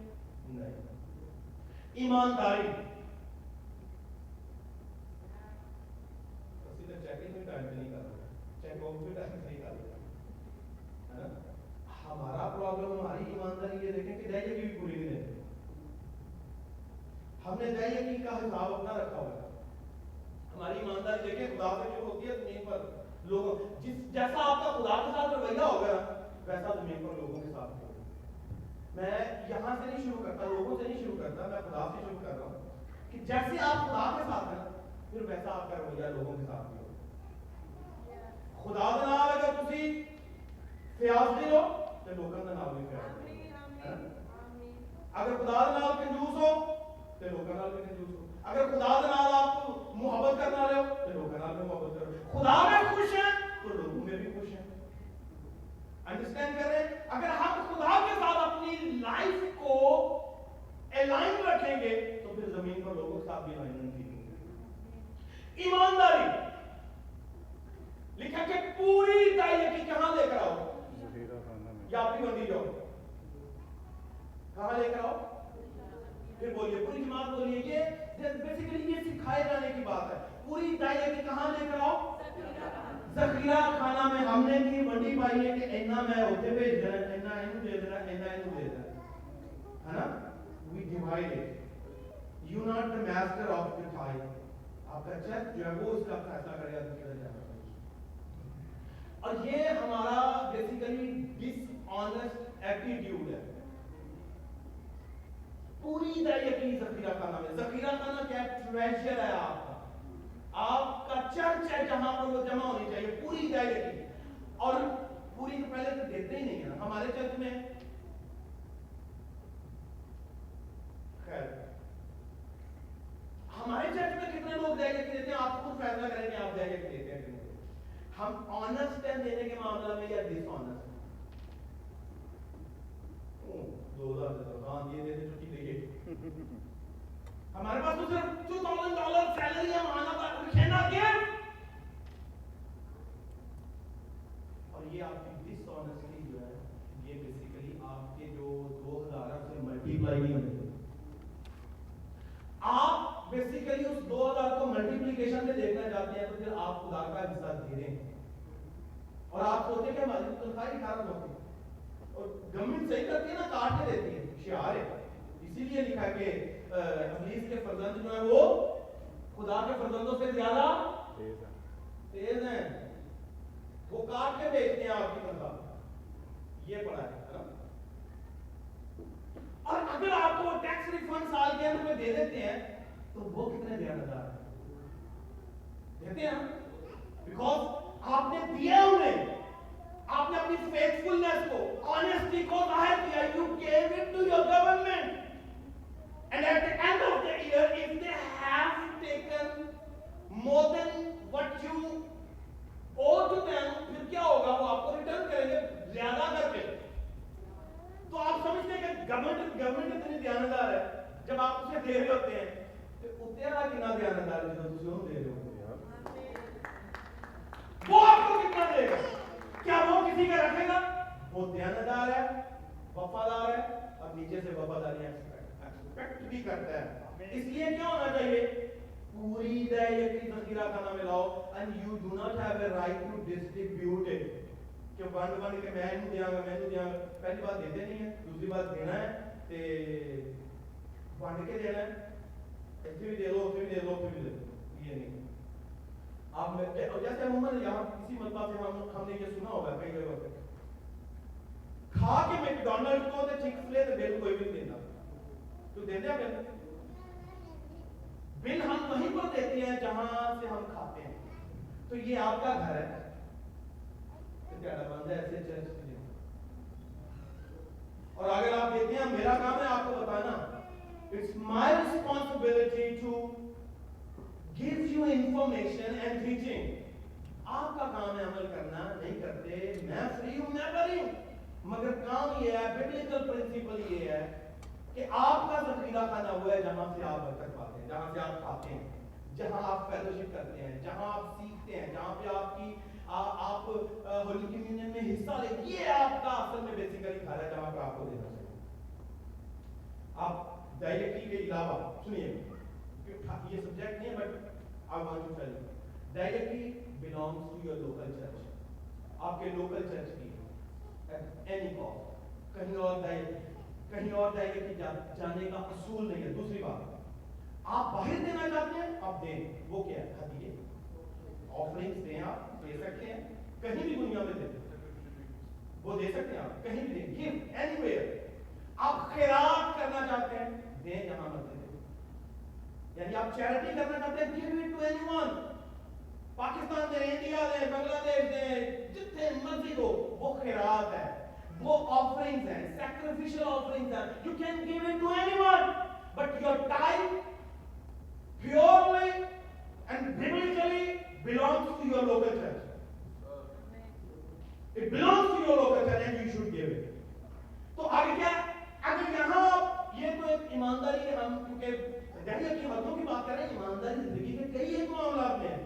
نہیں. ایمانداری. سیدھا چیکنگ میں ٹائم نہیں کر رہا, چیک آؤٹ میں ٹائم نہیں کر رہا. ہمارا پرابلم ہماری ایمانداری یہ دیکھیں کہ دائیں بھی پوری نہیں دیتے. ہم نے دائیں کا حساب اپنا رکھا ہوا ہے. ہماری ایمانداری دیکھیں خدا سے جو ہوتی ہے زمین پر لوگوں, جیسا آپ کا خدا کے ساتھ رویہ ہوگا ویسا زمین پر لوگوں کے ساتھ ہوگا. میں یہاں سے نہیں شروع کرتا, لوگوں سے نہیں شروع کرتا, میں خدا سے شروع کر رہا ہوں کہ جیسے آپ خدا کے ساتھ ہیں پھر ویسا آپ کا رویہ لوگوں کے ساتھ بھی ہوگا. خدا کا نام اگر تسی فیاض دے ہو تو لوگوں کا نام بھی فیاض دے. اگر خدا کا نام کنجوس ہو تو لوگوں کا نام بھی کنجوس ہو. اگر خدا کا نام آپ محبت کرنا رہے ہو تو لوگوں کا نام بھی محبت کرو. خدا میں خوش ہیں تو لوگوں میں بھی خوش ہیں. انڈرسٹینڈ کر رہے ہیں؟ اگر ہم خدا کے ساتھ اپنی لائف کو الائن رکھیں گے تو پھر زمین پر لوگوں کے ساتھ بھی الائنمنٹ کی ہوگی. ایمانداری لکھا کہ پوری دائیں کی کہاں لے کر آؤ؟ یا اپنی بندی جاؤ. کہاں لے کر آؤ؟ پھر بولیے, پوری جماعت بولیے. یہ بیسیکلی یہ سکھائے جانے کی بات ہے. پوری دائیں کی کہاں لے کر آؤ؟ ذخیرہ خانہ میں. ہم نے کی منڈی پائی ہے کہ اینا میں ہوتے بھیج دینا, اینا اینو دے دینا, اینا اینو دے دینا, ہے نا. We divide it. You not the master of the time. آپ کا چیک جو ہے وہ اس کا فیصلہ کرے گا کدھر جانا. اور یہ ہمارا بیسیکلی ڈس آنیسٹ ایٹیٹیوڈ ہے. پوری طرح یقین ذخیرہ خانہ میں. ذخیرہ خانہ کیا ٹریجر ہے آپ کا, آپ کا چرچ ہے جہاں پر وہ جمع ہونی چاہیے. پوری طرح یقین. اور پوری تو پہلے تو دیتے ہی نہیں ہے ہمارے چرچ میں. خیر ہمارے چرچ میں کتنے لوگ دائیں یقین دیتے ہیں؟ آپ خود فیصلہ کریں کہ آپ دائیں یقین دیتے ہیں کہ نہیں. ہم آنسٹ ہیں دینے کے معاملہ میں یا ڈس آنسٹ؟ 2000 یہ دیتے چھٹی دیکھیے. ہمارے پاس تو صرف $2000 سیلری ہے مہانہ پر کھینا کے. اور یہ آپ کی ڈس آنسٹی جو ہے یہ بیسیکلی آپ کے جو 2000 سے ملٹیپلائی نہیں ہوتے. آپ بیسیکلی اس 2000 کو ملٹیپلیکیشن میں دیکھنا چاہتے ہیں تو پھر آپ خدا کا حصہ دے دیں. اور آپ سوچیں کہ ہماری تنخواہ ہی خراب ہوتی ہے. اور گورنمنٹ صحیح کرتی ہے نا, کاٹ کے دیتی ہے. شعار ہے اسی لیے لکھا کہ ابلیس کے فرزند جو ہیں وہ خدا کے فرزندوں سے زیادہ تیز ہیں. وہ کاٹ کے بیچتے ہیں آپ کی تنخواہ. یہ پڑھا ہے نا. اور اگر آپ کو ٹیکس ریفنڈ سال کے اندر میں دے دیتے ہیں تو وہ کتنے دیانتدار ہیں؟ دیتے ہیں بیکاز آپ نے دیا انہیں. آپ نے اپنی فیتھفلنس کو, آنےسٹی کو ظاہر gave it to your government. And at the end of the year, if they have taken more than what you owe to them, फिर क्या होगा? वो आपको रिटर्न करेंगे ज्यादा करके. तो आप समझते हैं कि गवर्नमेंट इतनी ध्यानदार है, जब आप उसे दे रहे होते हैं तो उतना कितना ध्यानदार है जो तुम दे रहे हो. वो आपको कितना देगा? क्या वो किसी का रखेगा? वो ध्यानदार है, वफादार है, और नीचे से वफादारी एक्सपेक्ट भी करता है. इसलिए क्या होना चाहिए? पूरी दया की जखीरा खाना में लाओ, and you do not have a right to distribute it. कि बंद के मैं दियांगा, पहली बात देते नहीं है, दूसरी बात देना है, ते बंद के देना है, ऐसे भी दे दो, फिर भी दे दो, फिर भी दे दो, ये नहीं. आप जैसे अमूमन यहाँ किसी मतलब से हमने ये सुना होगा कई जगह पे, खा के मैकडॉनल्ड को ते चिक-फिल-ए ते बिल कोई भी नहीं देता. तो देते हैं बिल हम वहीं पर देते हैं जहां से हम खाते हैं. तो ये आपका घर है, तो क्या बंद है ऐसे चर्च के लिए. और अगर आप देते हैं, मेरा काम है आपको बताना, it's my responsibility to gives you information and teaching. आपका काम है अमल करना, नहीं करते, मैं फ्री हूं, मैं करी हूं. मगर काम ये है, बिब्लिकल प्रिंसिपल ये है कि आपका ज़ख़ीरा खाना हुआ है जहां से आप बरकत पाते हैं, जहां से आप खाते हैं, जहां आप फेलोशिप करते हैं, जहां आप सीखते हैं, जहां पे आप होली कम्युनियन में हिस्सा ले. ये आपका असल में बेसिकली खाना है जहां पर आपको देना चाहिए. आप डायरेक्टली के अलावा सुनिए, ये सब्जेक्ट नहीं है, but I want to tell you, directly belongs to your local church. आपके लोकल चर्च की एट एनी कॉस्ट. कहीं और डायरेक्टली जाने का असूल नहीं है. दूसरी बात, आप बाहर देना चाहते हैं, आप दें. वो क्या है? हदिये, ऑफरिंग्स दें, आप दे सकते हैं, कहीं भी दुनिया में दें, वो दे सकते हैं, आप कहीं भी दें. Give anywhere. आप खैरात करना चाहते हैं, दें, जहां मर्जी. यानी आप चैरिटी करना चाहते हैं, give it to anyone. Pakistan दे, इंडिया दे, बांग्लादेश दे, जितने मर्जी दो, वो खैरात है, वो ऑफरिंग्स हैं, सैक्रिफिशियल ऑफरिंग्स हैं. You can give it to anyone, but your time purely and biblically belongs to your local church. It belongs to your local church and you should give it. तो आगे क्या? अगर यहाँ ये तो एक ईमानदारी, हम क्योंकि दहिया की हदों की बात कर रहे हैं, ईमानदारी जिंदगी के कई एक मामलात में है.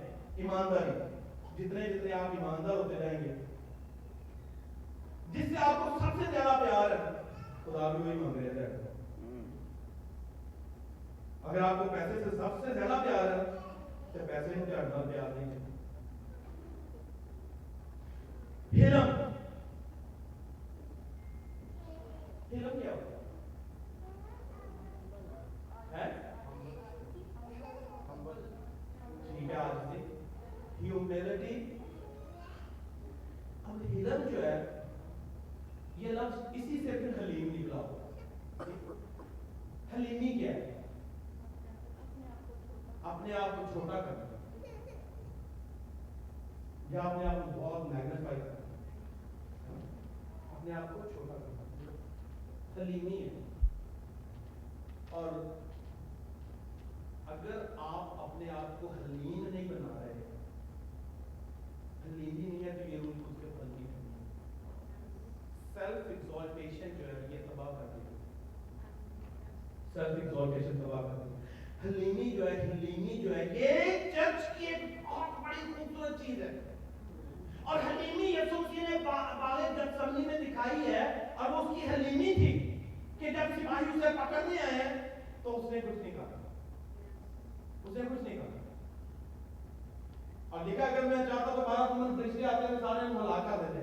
ईमानदारी, जितने आप ईमानदार होते रहेंगे, जिससे आपको सबसे ज्यादा प्यार है, खुदा भी वही मांग रहे हैं. अगर आपको पैसे से सबसे ज्यादा प्यार है, तो पैसे में ज्यादा प्यार नहीं है. हिलम क्या होता है? ठीक है, आज से ह्यूमिलिटी. अब हिलम जो है, ये लफ्ज इसी से फिर हलीम निकला हुआ. हलीमी क्या है? अपने आप को छोटा करना, या अपने आप को बहुत मैग्नीफाई करना, अपने आप को छोटा करना, हलीमी है. और अगर आप अपने आप को हलीम नहीं बना रहे, हलीमी नहीं है, तो ये रूल उसके फल नहीं है. सेल्फ एक्सॉल्टेशन जो है, ये तबाह करती है. सेल्फ एक्सॉल्टेशन तबाह करती है. हलीमी जो है, ये चर्च की एक बहुत बड़ी खूबसूरत चीज है. और हलीमी यीशु मसीह ने बाले गतसमनी में दिखाई है, और वो उसकी हलीमी थी कि जब सिपाही उसे पकड़ने आए तो उसने कुछ नहीं कहा. और लिखा, अगर मैं चाहता तो 12 फरिश्ते आते थे, सारे मुलाकात देते.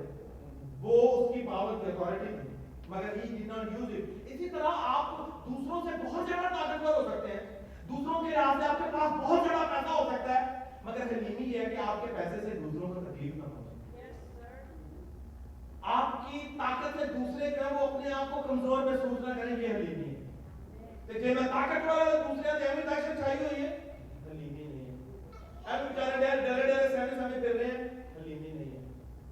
वो उसकी पावर की अथॉरिटी थी, मगर he did not use it. इसी तरह आप दूसरों से बहुत ज्यादा ताकतवर हो सकते हैं, दूसरों के राज से आपके पास बहुत ज्यादा पैसा हो सकता है, मगर हलीमी ये है कि आपके पैसे से दूसरों को तकलीफ ना पहुंचे. आपकी ताकत से दूसरे जो है वो अपने आप को कमजोर महसूस ना करें, ये हलीमी है. तो जे मैं ताकतवर है, दूसरे से एवं ताकत चाहिए हुई है, हलीमी नहीं है. अब बेचारे डरे समय फिर रहे हैं, हलीमी नहीं है.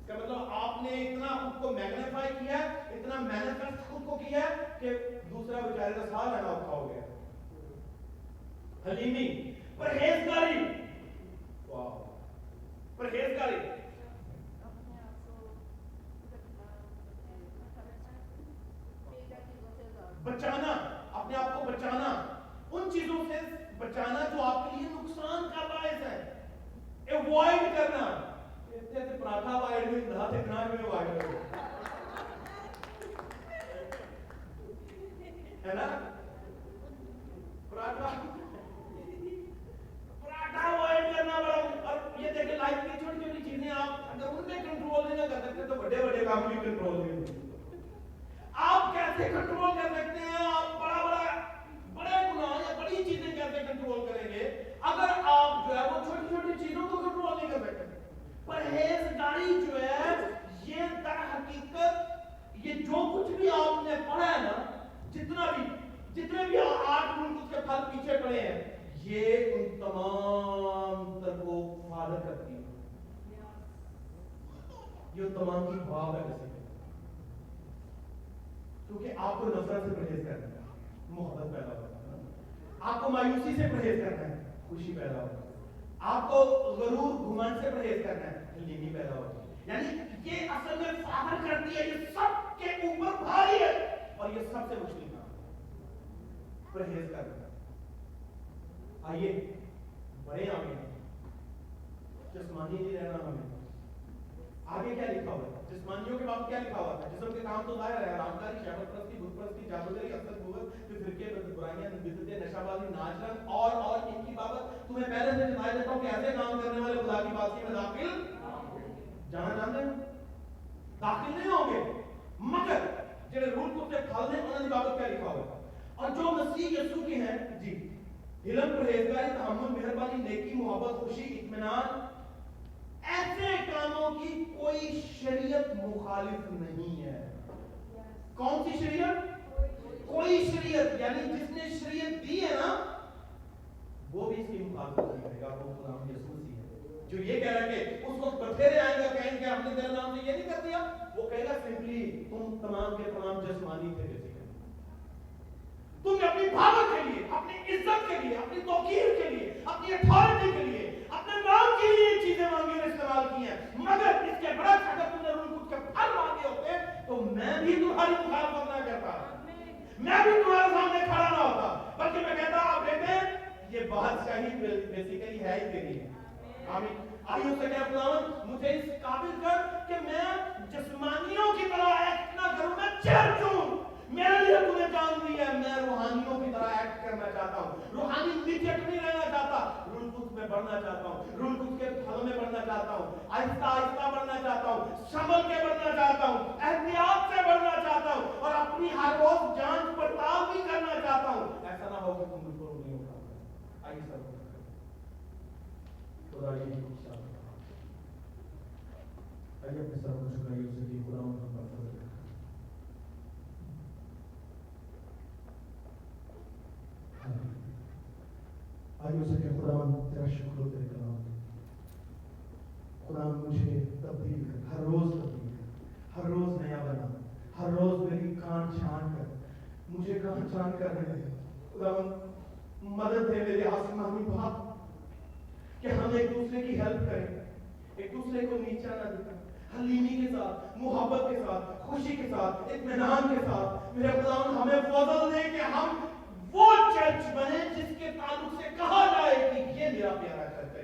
इसका मतलब आप آپ نے اتنا خود کو میگنیفائی کیا ہے, اتنا مینیفیسٹ خود کو کیا ہے کہ دوسرا بیچارے کا ساتھ رہنا اوکھا ہو گیا. حلیمی, پرہیزگاری, واہ, پرہیزگاری, بچانا, اپنے آپ کو بچانا ان چیزوں سے بچانا جو آپ کے لیے نقصان کا باعث ہے. ایوائڈ کرنا, کہتے ہیں پراٹھا وائڈ میں دھاتے گناہ میں وائڈ کرو, ہے نا, پراٹھا وائڈ کرنا بڑا. اور یہ دیکھیں لائف کی چھوٹی چھوٹی چیزیں آپ اگر ان پہ کنٹرول نہیں کر سکتے تو بڑے بڑے کام بھی کنٹرول نہیں ہوتے. آپ کیسے کنٹرول کر سکتے ہیں؟ آپ بڑے گناہ یا بڑی چیزیں کیسے کنٹرول کریں گے اگر آپ جو ہے وہ چھوٹی چھوٹی چیزوں کو کنٹرول نہیں کر سکتے؟ پرہیزگاری جو ہے یہ در حقیقت یہ جو کچھ بھی آپ نے پڑھا ہے نا, جتنے بھی 8 رول کے پھل پیچھے پڑے ہیں, یہ ان تمام تر کو حفاظت کرتی ہے. یہ ان تمام کی خواب ہے کسی کیونکہ آپ کو نفرت سے پرہیز کرنا ہے, محبت پیدا ہوتا ہے. آپ کو مایوسی سے پرہیز کرنا ہے, خوشی پیدا ہوتی ہے. آپ کو غرور گھمنڈ سے پرہیز کرنا ہے, حلیمی پیدا ہوتی ہے. یعنی یہ اصل میں فاخر کرتی ہے, یہ سب کے اوپر بھاری ہے اور یہ سب سے مشکل کام ہے پرہیز کرنا. آئیے بڑے آگے, جسمانی نہیں رہنا ہمیں. آگے کیا لکھا ہوا ہے؟ جسمانیوں کے بعد کیا لکھا ہوا ہے؟ جسم کے کام تو ظاہر ہے, رامکاری, شہوت پرستی, بت پرستی, جادوگری, حسد, بغض, پھر فرقے, برائیاں, بدعتیں, نشہ بازی, ناچ رنگ اور ان کی بابت تمہیں پہلے سے بتا دیتا ہوں کہ ایسے کام کرنے والے خدا کی بادشاہی میں داخل جانا چاہتے ہیں, داخل نہیں ہوں گے. مگر جنہیں رول کو سے پھل دیں انہوں نے بابت کیا لکھا ہوا ہے؟ اور جو مسیح یسوع کے ہیں, جی, علم, پرہیزگاری, تحمل, مہربانی, نیکی, محبت, خوشی, اطمینان, ایسے کاموں کی کوئی شریعت مخالف نہیں ہے. کون سی شریعت؟ کوئی شریعت, یعنی جس نے شریعت دی ہے نا وہ بھی اس کی مخالفت نہیں کرے گا. وہ خدا یسوع ہی ہے جو یہ کہہ رہا ہے کہ اس وقت بتھیرے آئیں گا, کہیں گے ہم نے تیرے نام سے یہ نہیں کر دیا. وہ کہے گا سمپلی تم تمام کے تمام جسمانی تھے, تم نے اپنی پاور کے لیے, اپنی عزت کے لیے, اپنی توقیر کے لیے, اپنی اتھارٹی کے لیے, اپنے نام کے لیے یہ چیزیں مانگی اور استعمال کی ہیں. مگر اس کے برعکس اگر تم نے روح القدس کے پھل مانگے ہوتے تو میں بھی تمہاری مخالفت نہ کرتا, میں بھی تمہارے سامنے کھڑا نہ ہوتا, بلکہ میں کہتا آپ بیٹے یہ بادشاہی بیسیکلی ہے ہی تیری ہے. آمین. آئیے اسے کہہ خداوند مجھے اس قابل کر کہ میں جسمانیوں کی طرح ایکٹ نہ کروں, میں چرچ ہوں, میرے لیے تمہیں جان دی ہے, میں روحانیوں کی طرح ایکٹ کرنا چاہتا ہوں, روحانی میڈیٹ نہیں رہنا چاہتا, روح القدس میں بڑھنا چاہتا ہوں, روح القدس کے پھلوں میں بڑھنا چاہتا ہوں, آہستہ آہستہ بڑھنا چاہتا ہوں, سنبھل کے بڑھنا چاہتا ہوں, احتیاط سے بڑھنا چاہتا ہوں, اور اپنی ہر روز جانچ پڑتال بھی کرنا چاہتا ہوں. ایسا نہ ہو کہ تم بالکل نہیں ہوگا. آئیے سب خدا یہ آئیے اپنے سب کو شکریہ سے کہ خدا ہم پر فضل کرے. آئیے اسے کہ خدا تیرا شکر ہو تیرے کلام, خدا مجھے تبدیل کر, ہر روز تبدیل کر, ہر روز نیا بنا, ہر روز میری کان چھان کر, مجھے کان چھان کر رہے ہیں. خدا مدد دے میرے آسمانی باپ کہ ہم ایک دوسرے کی ہیلپ کریں, ایک دوسرے کو نیچا نہ دکھائیں, حلیمی کے ساتھ, محبت کے ساتھ, خوشی کے ساتھ, اطمینان کے ساتھ. میرے خدا ہمیں فضل دے کہ ہم وہ چرچ بنے جس کے تعلق سے کہا جائے کہ یہ میرا پیارا چرچ ہے.